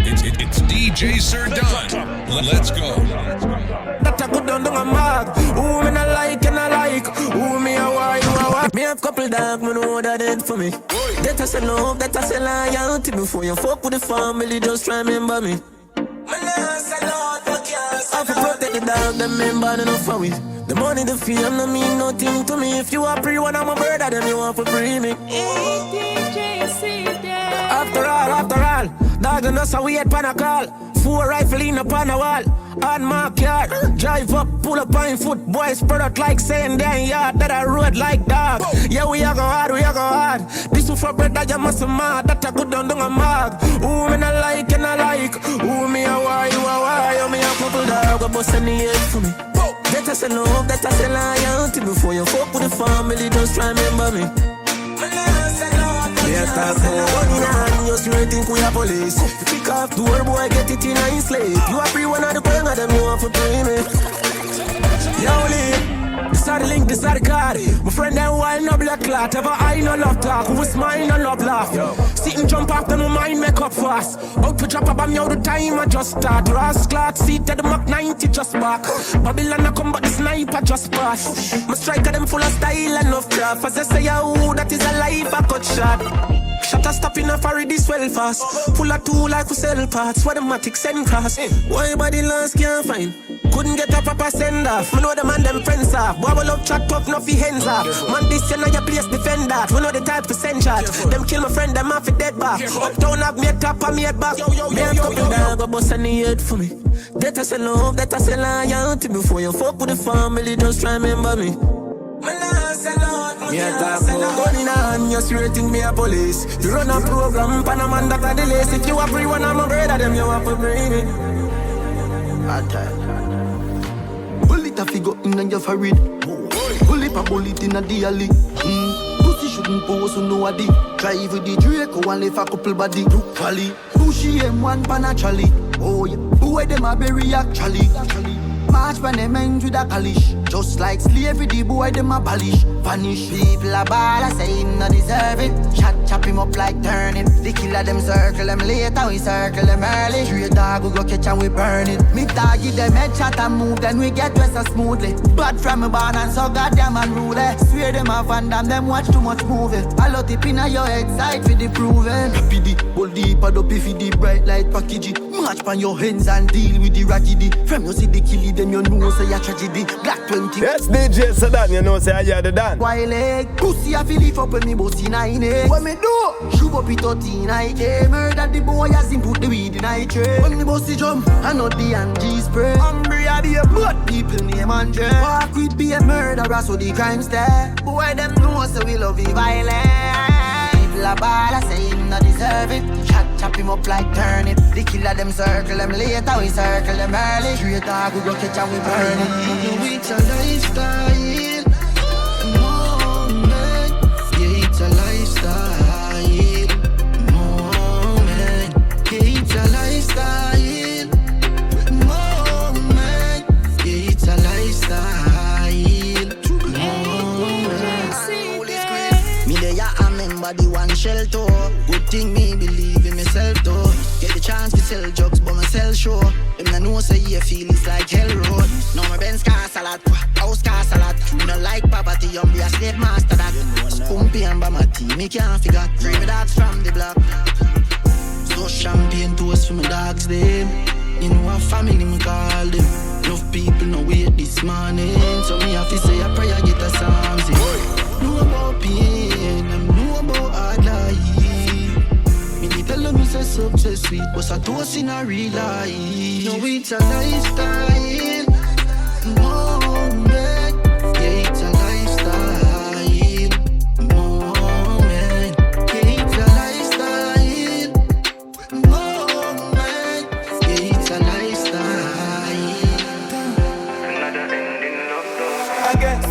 It's DJ Sir Don. Let's go. That a good on a mag. Who me not like and I like. Who me a why, you a why. Me have couple dog, me know that dead for me. That I say love, that I say loyalty. Before you fuck with the family, just remember me. I have to protect the dog, them member enough for me. The money, the fame, no mean nothing to me. If you are free, one of my brother, then you want to free me. After all, dog and us a wait pan a call. 4 rifle in up on a wall. On my car, drive up, pull up on foot, boys, product like saying damn yard that I road like dog. Yeah, we a go hard. This is for bread that you must mad. That a good on a mag. Who me not like and I like. Who me a why, you a why. You me a couple dog, a bust in the head for me. That I say love, that I say loyalty. Before you fuck with the family, just remember me. Yeah, talk about money now, you straight think we are police. Kick off door, boy, get it in a slave. You are free one of the gang of them, you want to pay me. Yo, Lee. This are the link, this are the card. My friend them wild no black clot. Ever I no love talk, who smile no love laugh. Sit and jump after no mind make up fast. Out to drop a bomb, yo, the time I just start. Ross clot, seat at the Mach 90 just back. Babylon I come but the sniper just pass. My striker them full of style and of craft. As I say, yo, that is a life I cut shot. Shut a stop in a furry this well fast. Full of tool like we sell parts. What the matic send cross. Why body last can't find. Couldn't get a proper send off. Me know the man them friends off. Bubble up chat up, no fi hands off. Man this you know your place defend that. We know the type to send shot. Them kill my friend, them off a dead back. Uptown have me a top and me a back. Me a couple dog a bust and head for me. That I say love, that I say loyalty. Before you fuck with the family, just remember me. Yeah, talk about gun in hand, you straight think me a police. You run a program, pan a man that a the lace. If you a free one of my brother, them you have to bring it. Bullet a figure in and you for read. Bullet a bullet in a the alley. Pussy shouldn't pose on nobody. Drive with the Draco and leave a couple body. Look valley. Bushy M1 pan naturally. Oh yeah, boy them a berry actually. March when them ends with a calish. Just like slavery, the boy them abolish. Vanish people a ball, I say him not deserve it. Chop him up like turnip. The killer them circle them later, we circle them early. Straight dog we go catch and we burn it. Me dog give them head shot and move, then we get dressed so smoothly. Bad from me born and so goddamn unruly. Swear them a fan, them watch too much movie. A lot of in your head side for the proving. Rapidity, hold deep, add up if the bright light package. March pan your hands and deal with the raggedy. From you see the killie, them you know say a tragedy. Black 20. Yes, DJ Sedan, you know say I hear the dance. Why leg? Pussy a feel lift up when me bossy 9 What me do? Shoot up it 13 IK. Murder the boy as him put the weed in I tray. When me bossy jump, I not the Angie spray. Hungry I be a blood people name Andre. Walk with be a murderer so the crime stay. Boy them know so we love the violence. People a ball I say him not deserve it. Chop him up like turnip. The killer them circle them later, we circle them early. Straight dog we go catch and we burn it. It's a lifestyle. Moment. Yeah, it's a lifestyle. Moment. Yeah, it's a lifestyle. Moment. Yeah, it's a lifestyle. Moment. Me there and me body one shell toe. Good thing me believe in myself though. Get the chance to sell drugs but myself show. Them no know say you feel it's like hell road. No my Benz cost a lot, house cost a lot. Me no like poverty, I'm be a slave master that. Pumpy and Bamati, me can't figure. Free me dogs from the block. So champagne toast for my dogs them. You know a family me call them. Enough people no wait this morning. So me have to say a prayer get a psalms in. Know about pain, I know about hard life. Me need tell them it's a success sweet, but a toast in a real life. No, it's a lifestyle. No, man. Yeah, it's a lifestyle. No, man. Yeah, it's a lifestyle. No, man. Yeah, it's a lifestyle. I guess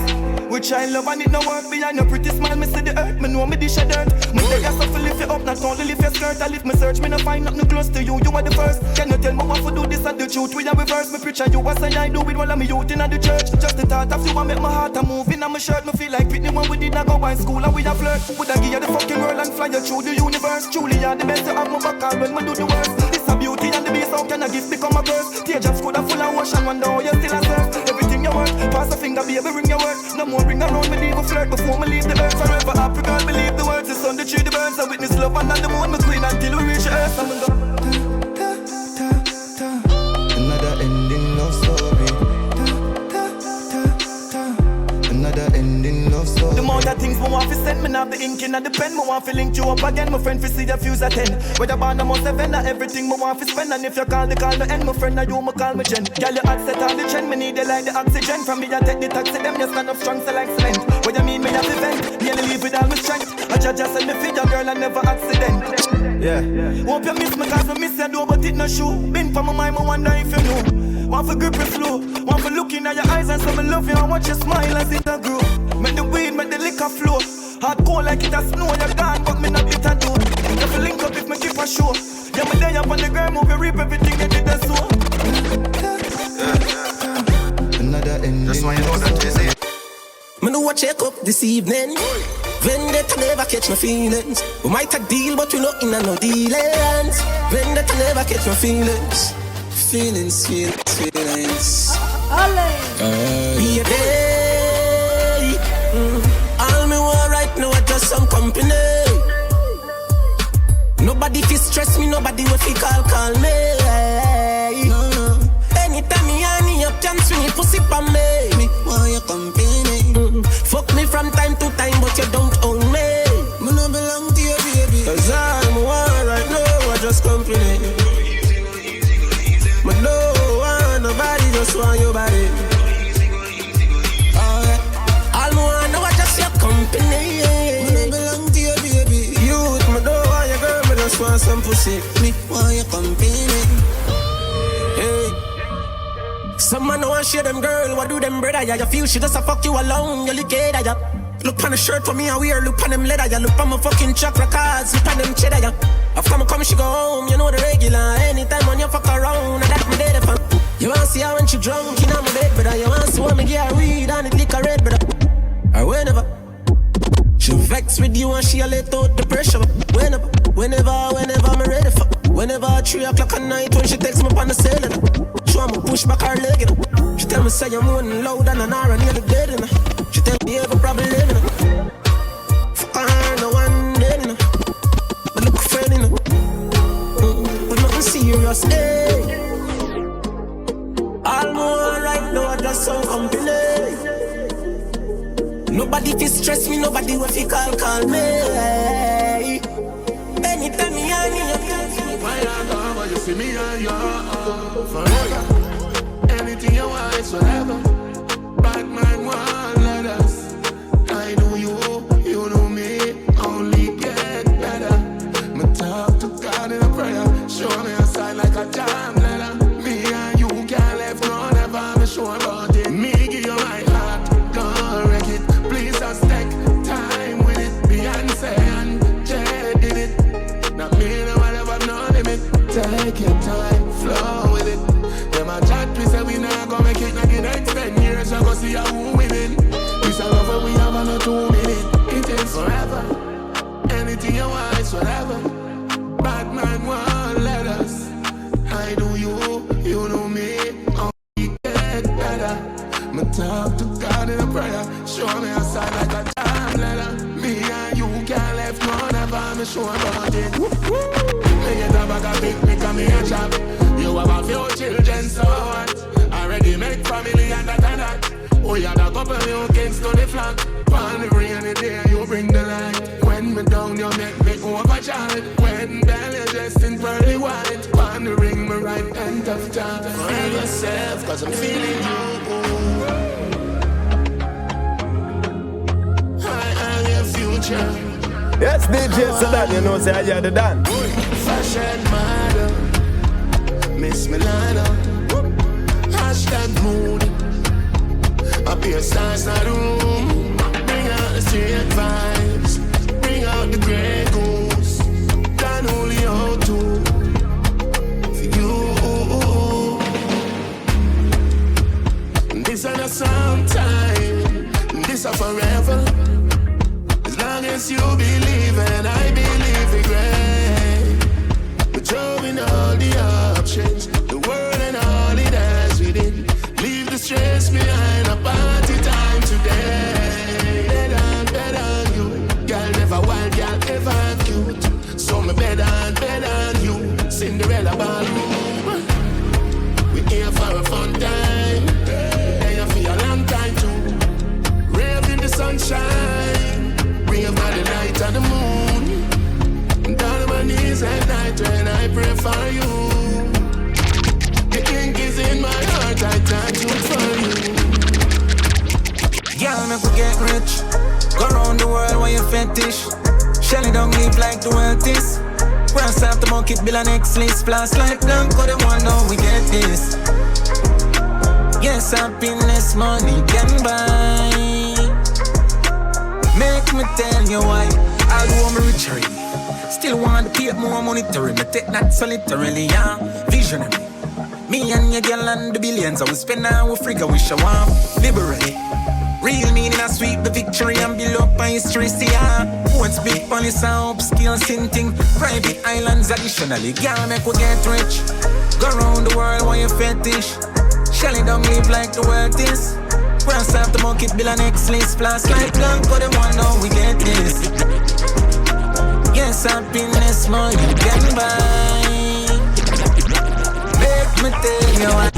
which I love and it no work behind a pretty smile. Me see the earth, me know me dish a dirt. Me there so to lift you up, not only lift your skirt. I lift me search, me no find nothing close to you. You are the first. Can you tell me what to do this and the truth? We are reverse. Me preach and you what say I do with all of me youth in the church. Just the thought of you and make my heart a move in my shirt. Me feel like Whitney when we did not go by school and we a flirt. Would I give you the fucking world and fly you through the universe? Truly you're the best, you have my back all when we do the worst. This a beauty and the beast, how can a gift become a curse? Teardrops could have full of ocean, wonder how you still a surf. Everything you want, pass a finger baby ring your word. No more ring around me leave a flirt before me leave the earth. Forever happy girl believe the words. The sun, the tree, the birds. I witness love and the moon, my queen until we reach the earth. I'm gonna go. Another ending love story. Another ending love story. The more that things me want to send, me have the ink in and the pen. Me want to link you up again, my friend, to see the fuse at 10. Whether band or must have everything me want to spend. And if you call the call, no end, my friend, and you me call me Jen. Girl, you hot set on the trend, me need you like the oxygen. From me, I take the taxi, them you stand up strong, so like cement. What you mean, me have the vent, nearly leave with all my strength. I just send me feed your girl and never accident. Yeah. Hope you miss me cause me miss you do, but it no shoe. Been for my mind, I wonder if you know. Want for grip and flow, want for looking at your eyes and some love you and watch you smile as it a grow. Make the weed, make the liquor flow. Hard cold like it a snow, you're gone, but me not it a do. If you link up, if me keep a show. Yeah, me there up on the ground, move you reap everything you did a sow. Another ending. Just why you know that Jay-Z. Me know what check up this evening. Vendetta never catch my feelings. We might a deal, but we not in a no dealings. Vendetta never catch my feelings. Feelings. Baby, all me want right now is just some company. Nobody fi stress me, nobody will fi call me. No. Anytime me honey, you can swing it, pussy pa me. Me want your company. Fuck me from time to time, but you don't own me. Me no belong to you, baby. Cause all me want right now is just company. Me no want nobody, just want your body. All me want now is just your company. Me no belong to you, baby. Youth, me no want your girl, me just want some pussy. Me want your company. Hey. Some man no want share them girl, what do them brother? Yeah, you feel she just a fuck you alone, you look at ya. Look on the shirt for me, I wear, look on them leather, ya. Look on my fucking chakra cards, look on them cheddar, ya. After me come, she go home, you know the regular. Anytime when you fuck around, and that me dead for. You wanna see her when she drunk in my bed, brother. You wanna see when me get her weed and it lick her red, brother. Or whenever she vex with you and she a let out the pressure. Whenever I'm ready for. Whenever 3 o'clock at night when she takes me up on the cellular. She want me push back her leg, you know. She tell me say you're moaning loud and an hour nearly dead, you know. She tell me you have a problem, you know. Fuck her no one dead, you know. But look friend, you know. But nothing serious, hey. All more right now I just some company. Nobody fi stress me, nobody will fi call me. Anytime me and you why not go, but you see me and you forever. Anything you want, it's forever. Bad man want let us. I know you know me. Only get better. Me talk to God in a prayer. Show me a sign like a jam letter. Me and you can't left no never. Me sure about it. Me give you my heart, don't wreck it. Please just take time with it. Beyonce and Jay did it. Not me, no whatever, no limit. Take your time, flow with it. Them a chat, we say we not gonna make it. Like in 10 years, I go see how we winning. This a lover we have on a 2 minute. It is forever. Talk to God in a prayer. Show me a side like a damn letter. Me and you can't left none of them. Show about it. Me get a bag of picnic and me a chop. You have a few children, so what? Already make family and that and that. Oh, you have a couple new kids to the flock. On the rainy day, you bring the light. When me down, you make me overchild. When belly dressed in pearly white. On the ring, me right end of time. Feel yourself, cause I'm feeling you. Yes, DJ Sadan, you know, say I hear the dance. Fashion model, Miss Milano, hashtag mood. Up here stars in the room. Bring out the street vibes, bring out the Grey Goose. Done only how to for you. This ain't a sometime, this a forever. As long as you believe and I believe it, great. We're throwing all the options, the world and all it has within. Leave the stress behind, a party time today. Better you, girl never wild, girl ever cute. So me better you, Cinderella ballroom. We here for a fun time, they for a long time too. Rave in the sunshine. Bring about the light and the moon. Down on my knees at night when I pray for you. The king is in my heart, I tattoo for you. Girl, make we get rich. Go round the world while you fetish. Shelly don't live like the world is. Brass up the monkey, bill and X-list. Flash like Blanco, the one know we get this. Yes, happiness money can buy. Make me tell you why. Although I'm rich already, still want to pay more monetary. Me take that solitarily, yeah. Visionary. Me and your girl and the billions I will spend now with frigga wish I want. Liberally. Real meaning I sweep the victory and build up my history, see ya. What's big police and upskill sinting. Private islands additionally. Girl, make we get rich. Go round the world while you fetish. Shelly don't live like the world is. Brass up the monkey, bill and X-list. Flash like Blanco, the one know we get this. Yes, happiness money can buy. Make me tell you why.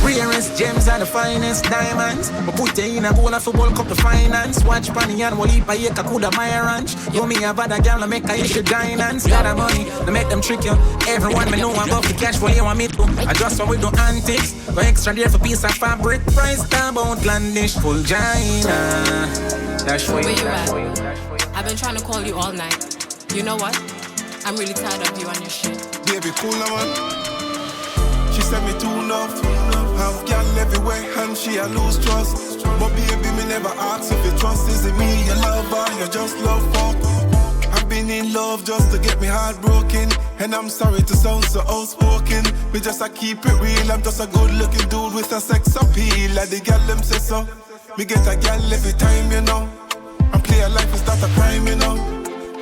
Rarest gems are the finest diamonds. We put you in a bowl of football cup of finance. Watch Panny and we'll eat by a Kakuda my ranch. You me have a girl to make a issue giants. Got a money to make them trick you. Everyone me know about the cash for you want me to. I just what we do antics. Go extra there for piece of fabric. Price tab outlandish. Full Gina. That's where you at. I've been trying to call you all night. You know what? I'm really tired of you and your shit. Baby, cool now, man. She sent me too enough. Have girl everywhere and she a lose trust. But baby, me never ask if you trust. Is it me you love or you just love fuck? I've been in love just to get me heart broken. And I'm sorry to sound so outspoken. Me just a keep it real. I'm just a good looking dude with a sex appeal. Like the girl them say so. Me get a girl every time, you know. And play a life is not a crime, you know.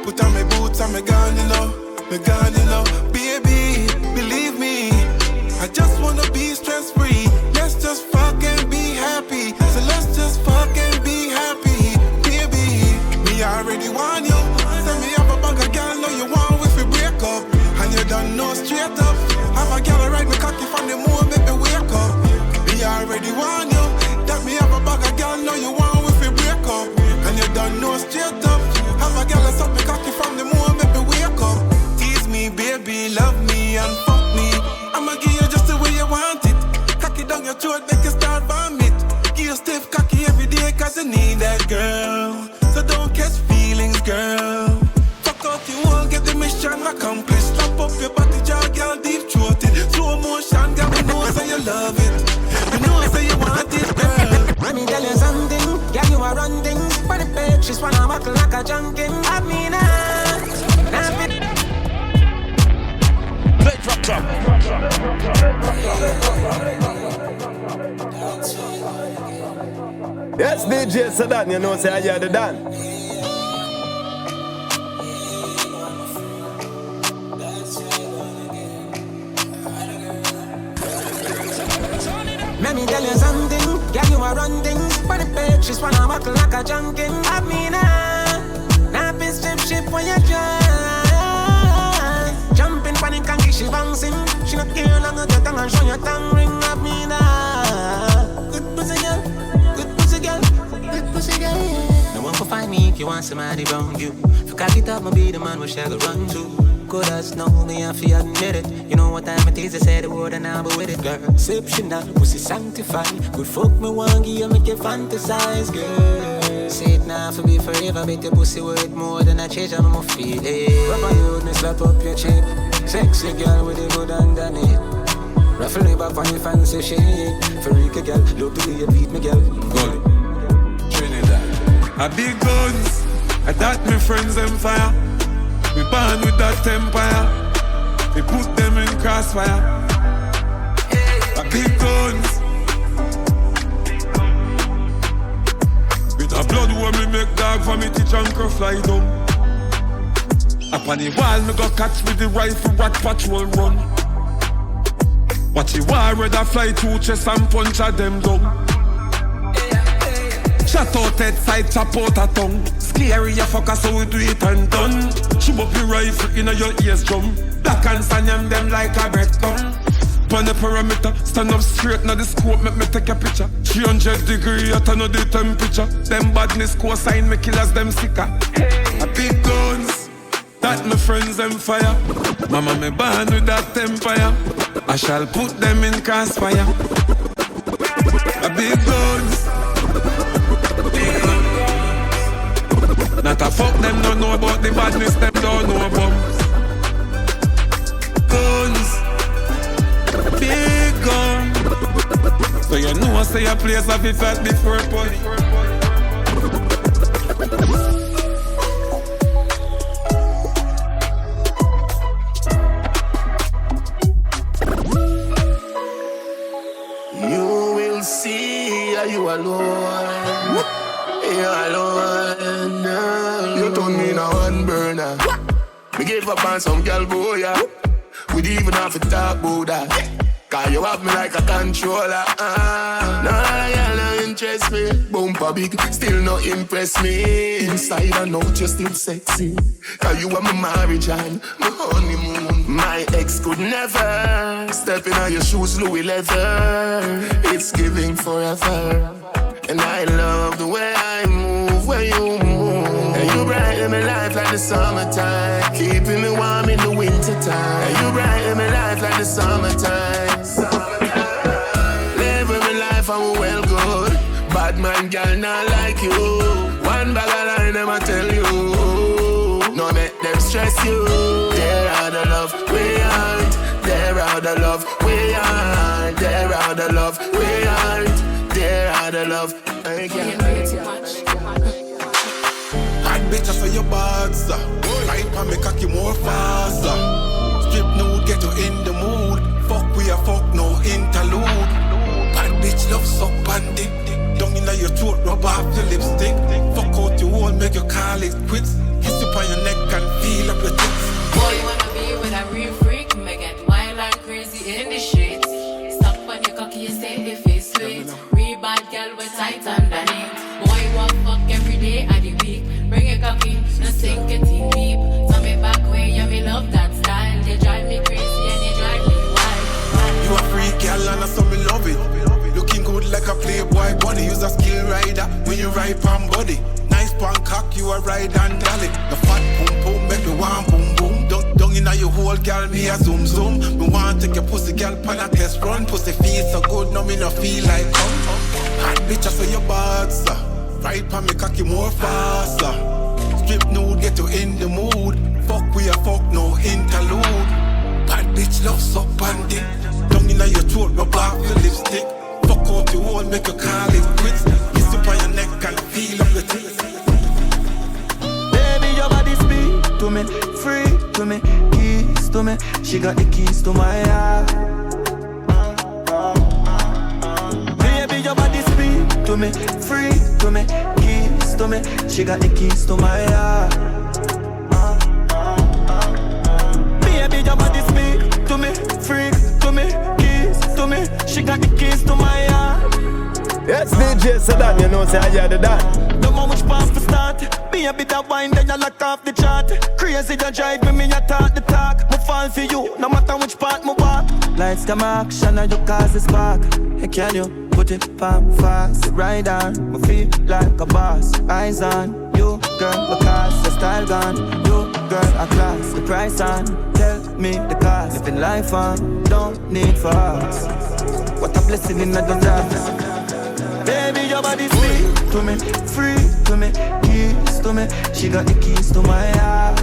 Put on my boots and my gun, you know. My gun, you know. Baby, believe me, I just wanna be stress-free. Let's just fucking be happy. So let's just fucking be happy. Baby, me already want you. Send me up a bunker, girl, know you want if we break up. And you done know straight up. Have a girl ride me cocky from the moon, make me wake up. Me already want you. That me have a bunker, girl, know you want if we break up. And you done know straight up. Have a girl suck me cocky from the moon, make me wake up. Tease me, baby, love me and fuck me. I'ma give you just the way you want it. Cocky down your throat, make you start vomit. Give you stiff cocky every day, cause you need that girl. So don't catch feelings, girl. Fuck out you won't get the mission accomplished. Slap up your body, jaw, girl, deep throated. Slow motion, girl, we know say you love it. We know say you want it, girl. Let me tell you something, yeah, you are run things. But the bitch, she's wanna walk like a junkie. I mean, Drop. Yes, DJ Sadan, you know, say I hear the dance. Let me tell you something, yeah, you are a junkin' have me now. Now be strip ship when you try. Jumping panic and get she bouncing. She not care long as your tongue and show your tongue ring have me now. Good pussy girl, good pussy girl, good pussy girl, yeah. No one can find me if you want somebody wrong you. If you cock it up, I'll be the man where she'll run to. Good as know me, I feel admit it. You know what time it is, I say the word and I'll be with it, girl. Exceptional, pussy sanctified. Good fuck me one give you make you fantasize, girl. Say it now for me forever, bet your pussy worth more than I change, I'm a feel it. Rub my hood and slap up your cheek. Sexy girl with the good underneath. Ruffle me back on your fancy shit. Freaky girl, love the way you beat me, girl. Gully, Trinidad. I big guns, I thought my friends them fire. We born with that empire. We put them in crossfire. A big guns. With a blood war me make dog for me teach uncle fly down. Up on the wall me go catch with the rifle rat patrol run. Watch the war red a fly to chest and punch at them down. Shut out head side, chop out a tongue. Scary a fucker so we do it and done. Shoot up your rifle in your ears drum. Black and sanyam them like a breadcrumb. On the perimeter, stand up straight now the scope make me take a picture. 300 degrees at another temperature. Them badness co-sign me killers them sicker. A big guns, that my friends them fire. Mama me born with that empire. I shall put them in crossfire. A big guns. Not a fuck them don't know about the badness, them don't know bombs. Guns, big gun. So you know I say a place of it fat before party. You will see, are you alone? You're alone. You turn me in a one burner. Me give up on some girl boy, yeah. We don't even have to talk about that. Cause you have me like a controller. Nah, you don't interest me. Bumper big, still not impress me. Inside and out, you still sexy. Cause you are my marriage and my honeymoon. My ex could never step in on your shoes, Louis leather. It's giving forever. And I love the way I move, when you move. And you brighten my life like the summertime, keeping me warm in the wintertime. And you brighten my life like the summertime. Living my life, I'm well good. Bad man, girl, not like you. One bag of line, them I tell you. No make them stress you. They're out of love, we aren't. They're out of love, we aren't. They're out of love, we aren't. They're out of love, I can't bring too much. Hot bitch for your buds, right pa me cocky more faster. Strip nude, get you in the mood. Fuck we a fuck, no interlude. Bad bitch love suck and dick. Down inna your throat, rub off your lipstick. Fuck out your wall, make you call it quits. Kiss you on your neck and feel up your tits. Boy, you wanna be with a real freak? Me get wild and crazy in the streets. Stop on your cocky, you say if it's sweet. Bad girl with tight underneath. Boy, walk fuck every day of the week. Bring it cocky, no sink it in deep. Tell me back way, yeah, me love that style. They drive me crazy and they drive me wild. You a freak girl and I saw me love it. Looking good like a playboy bunny. You's a skill rider when you ride pan body. Nice pan cock, you a ride and dolly. The fat boom boom, make me want boom boom. Down inna your whole girl, me a zoom zoom. Me want take your pussy girl pan a test run. Pussy feel so good, now me no feel like come. Hot bitch, I saw your buds, right pa me cocky more faster. Strip nude, get you in the mood. Fuck we a fuck, no interlude. Bad bitch love suck and dick. Down inna your throat, rub off your lipstick. Fuck out your wall, make you call it quits. Kiss up on your neck and feel up your tits. Baby, your body speak to me, free to me, keys to me. She got the keys to my heart. Baby, your body speak to me, free to me, keys to me. She got the keys to my heart. Baby, your body speak to me, free to me, keys to me. She got the keys to my heart. Yes, DJ Sadan, you know, say I hear the that. The moment off the start. Be a bit of wine, then you lock off the chart. Crazy, you drive me, I talk the talk. Me fall for you, no matter which part me walk. Lights come action, and you cause the spark. Hey, can you put it palm fast? Ride on, me feel like a boss. Eyes on you, girl, because the style gone. You, girl, a class. The price on, tell me the cost. Living life on, don't need for us. What a blessing in the dance. Baby, your body sweet to me, free to me, keys to me. She got the keys to my heart.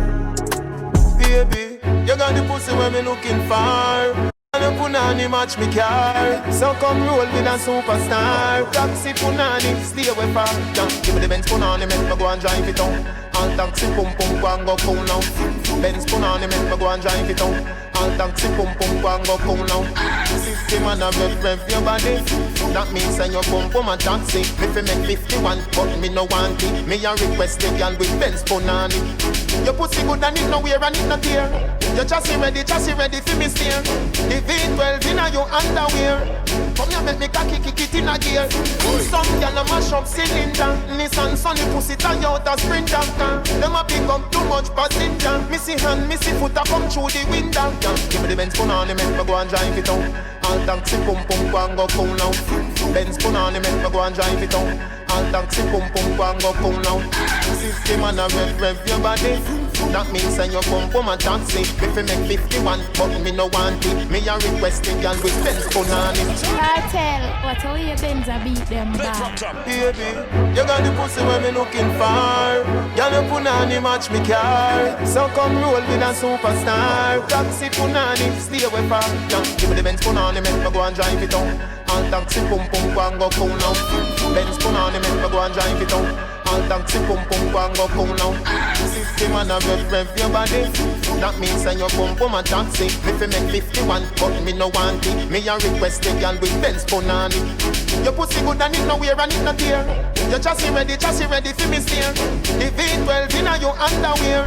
Baby, you got the pussy where me looking for. And you punani match me car. So come roll with a superstar. Taxi punani, stay away far. Give me the Benz punani, make me go and drive it on. All taxi pum pum go and go cool now. Benz punani, make me go and drive it on. All taxi pum pum go and go cool now. 50 man a rev your body. That means that you pump a taxi. Me fi make 51, but me no want it. Me a request the girl with Benz punani. Your pussy good and it no wear and it no tear. Your chassis ready for me steer. The V12 in your underwear. Come here make me cocky kick it in a gear. Some girl a mash up cylinder. Nissan Sunny pussy tie out a Sprinter. Them a pick up too much passenger. Missy hand, missy foot a come through the window. Give me the Benz punani, make me go and drive it on. All taxi pum pum go and go cool now. Benz punani, make me go and drive it on. All taxi pum pum go and go cool now. 50 man a rev your body. That means that you pump a taxi. Me fi make 51, but me no want it. Me a request the girl with Benz punani. Kartel, what all your Benz a beat them bad. Baby, you got the pussy where me looking for. Girl, you punani match me car. So come roll with a superstar. Taxi punani, stay away far. Give me the Benz punani, make me go and drive it on. All taxi pum pum go and go cool now. Benz punani, make me go and drive it on. All taxi pum pum go and go cool now. 50 man a rev your body. That means that you pump a taxi. Me fi make 51, but me no want it. Me a request the girl with Benz punani. Your pussy good and it no wear and it no tear. Your chassis ready for me steer. The V12 in your underwear.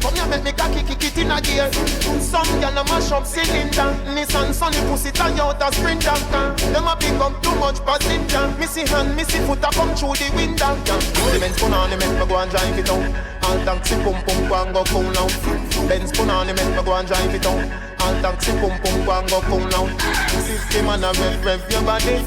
Come here make me cocky kick it in a gear. Some girl a mash up cylinder. Nissan Sunny pussy tie out a Sprinter. Them a pick up too much passenger. Missy hand, missy foot a come through the window. The Benz punani make me go and drive it on. All taxi pum pum go and go cool now. Benz punani make me go and drive it on. All taxi pum pum go and go cool now. 50 man a rev your body.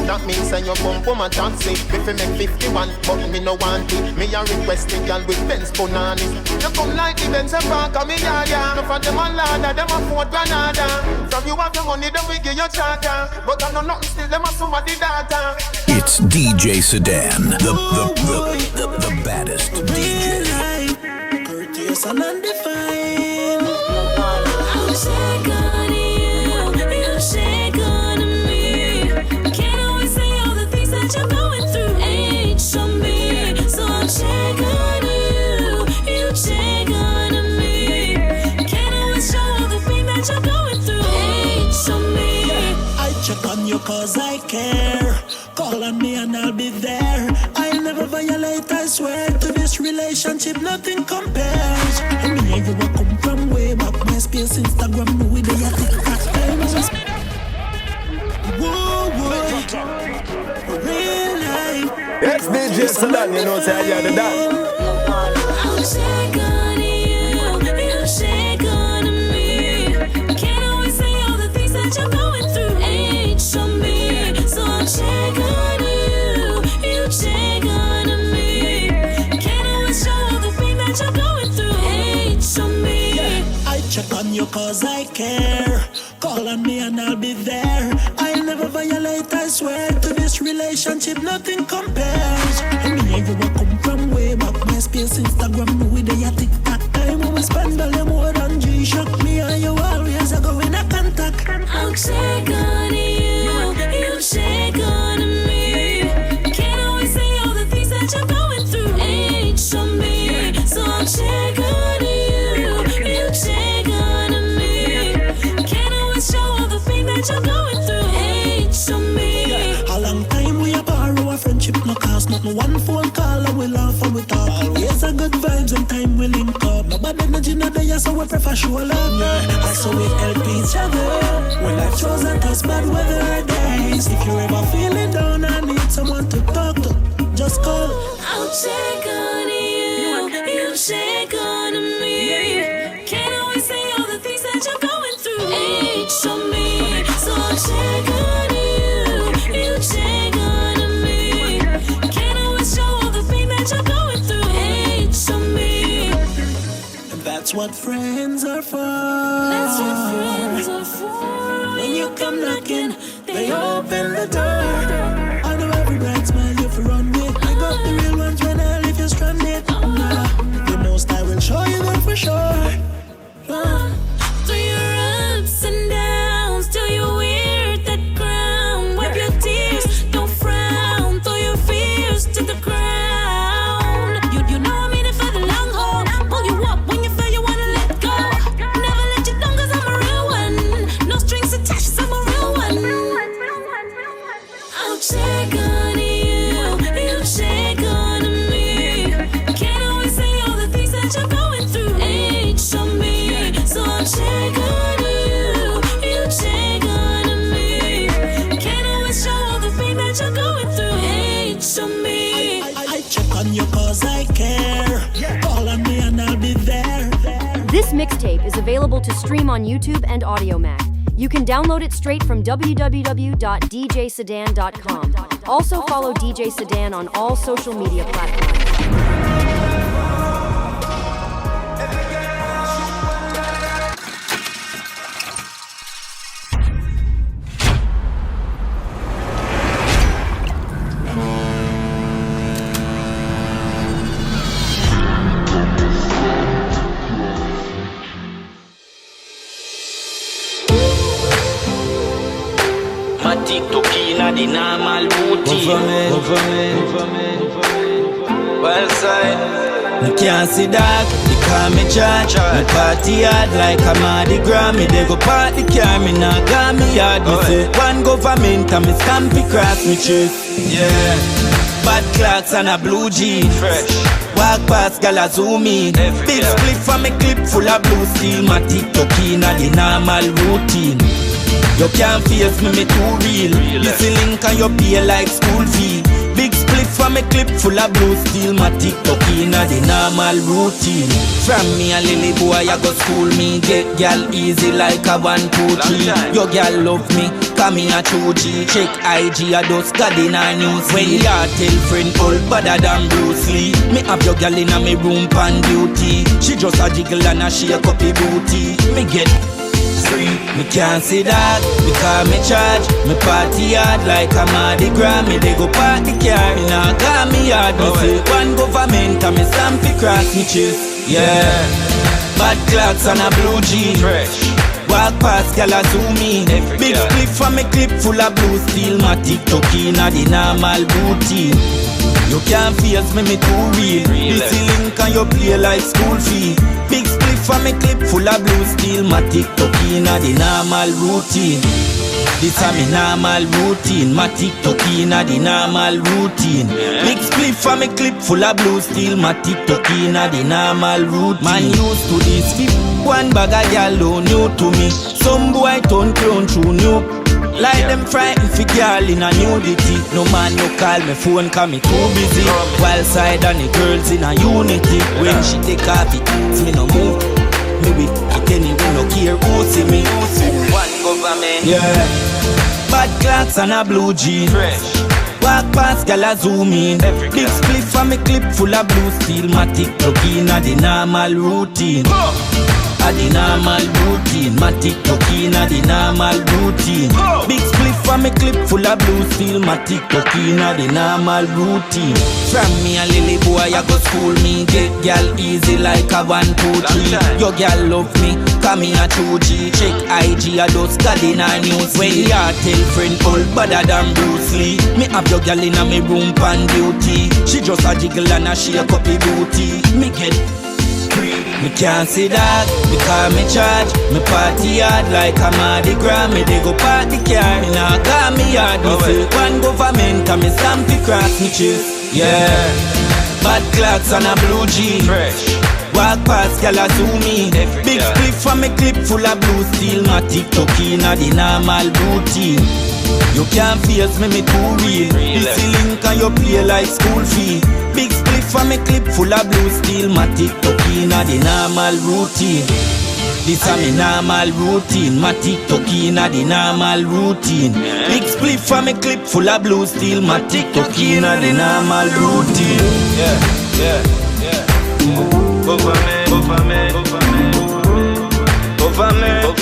That means that you pump a taxi. Me fi make 51, but me no want it. Me a request the girl with Benz punani. You come like the Benz and park on me yard. No for them a ladder, them a Fort Granada. From you have your money, then we give you charter. But I know nothing still, them a somebody data. It's DJ Sedan, the baddest DJ. Courteous and undefined. I'm shake on you, you shake on me. Can't always say all the things that you're going through. Ain't show me, so I'm shake on you shake on me. Can't always show all the things that you're going through. Ain't show me. I check on you cause I care. Call on me and I'll be there. I'll never violate, I swear. To this relationship, nothing compares. And me and you will come from way back. MySpace, Instagram, no way they are TikTok. Whoa, whoa. Real life. Yes, DJ Sedan, you know, say I got the dance. I'll shake on you shake on me. Can't always say all the things that you're going through. Ain't show me, so I'm shake on you shake on me. Can't always show all the things that you're going through. Ain't show me. I check on you cause I care. Call on me and I'll be there. I'll never violate, I swear. To this relationship, nothing compares. And me and you will come from way back. MySpace, Instagram, no way they are TikTok. Time when we spend all the more than G-Shock. Me and you always are going a contact. I'll shake on you shake on me. Can't always say all the things that you're going through. Ain't show me, so I'm shake on you shake on me. Can't always show all the things that you're going through. Ain't show me. A long time we a borrow a friendship, no cost nothing. One phone call and we laugh and we talk. Always a good vibes and time we link up. Nobody energy no day, so we prefer show love. Yeah, I saw we help each other. When life throws at us bad weather days. If you're ever feeling down and need someone to talk to, just call. I'll shake on you shake on me. Can't always say all the things that you're going through. Ain't show me, so I'll shake on you shake on me. Can't always show all the pain that you're going through. Ain't show me. That's what friends are for. That's what friends are for. When you come knocking, they open the door. I know every bright smile you for run with. I got the real ones when I leave you stranded. The most I will show you that for sure. Through your ups and downs, till you wear that crown. Wipe your tears, don't frown. Throw your fears to the ground. You know I'm in it for the long haul. Pull you up when you feel you wanna let go. Never let you down 'cause I'm a real one. No strings attached, I'm a real one. I'll check on you shake on me. Can't always say all the things that you're going through. Ain't show me, so I'll check on you shake on me. Can't always show all the pain that you're going through. Ain't show me. I check on you 'cause I care. Call on me and I'll be there. This mixtape is available to stream on YouTube and AudioMac. You can download it straight from www.djsedan.com. Also follow DJ Sedan on all social media platforms. TikTok inna the normal routine. Well side, me can't see that. They call me charge. Me party hard like a Mardi Gras. Me they go party car. Me nah got me yard. Me say one government and me stamp it cross me chest. Yeah, bad clocks and a blue jean. Fresh. Walk past gal a zoom in. Big split from me clip full of blue steel. My TikTok inna the normal routine. You can't face me too real. Listen link and you pay like school fee. Big split from a clip full of blue steel. My TikTok inna the normal routine. From me a lily boy I go school me. Get gal easy like a 1, 2, 3. Your gal love me, come me a 2G. Check IG a dust God in a news. When you tell friend all better than Bruce Lee. Me have your gal inna me room pan duty. She just a jiggle and a shake up the booty. Me get me can't see that, because me charge. Me party hard like a Mardi Gras. Me they go party car, me nah got me yard. Me say one government and me stamp it cross me chest. Yeah, bad clocks and a blue jean. Walk past gal a zoom in. Big clip from me clip full of blue steel. My TikTok inna the normal routine. You can't face me too real. This link and you play like school fee. Big split from me clip full of blue steel. My TikTok inna the normal routine. This a me normal routine. My TikTok inna the normal routine. Big split from me clip full of blue steel. My TikTok inna the normal routine. Man used to this one bag of yellow new to me. Some boy turn clown through new. Like them frightened for girl in a nudity. No man no call me phone 'cause me too busy. While side and the girls in a unity. When she take off it, me no move. Me with it anyway, no care who see me. One government. Yeah. Bad clocks and a blue jean. Walk past gal a zoom in. Big split from me clip full of blue steel. My TikTok inna the normal routine. A the normal routine. My TikTok inna the normal routine. Big split from me clip full of blue steel. My TikTok inna the normal routine. From me a lily boy I go school me. Get gal easy like a 1, 2, 3. Your gal love me, come me a 2G. Check IG a dust God in a news. When you tell friend all better than Bruce Lee. Me have your gal inna me room pan duty. She just a jiggle and a shake up the booty. Me get me can't see that, because me charge. Me party hard like a Mardi Gras. Me they go party car, me nah got me yard. Me say one government and me stamp it cross me chest. Yeah, bad clocks and a blue jean. Walk past gal a zoom in. Big split from me clip full of blue steel. My TikTok inna the normal routine. You can't face me too real. This link and you play like school fee. Big split for me clip full of blue steel. My TikTok inna the normal routine. This a me normal routine. My TikTok inna the normal routine. Big split for me clip full of blue steel. My TikTok inna the normal routine. Over me.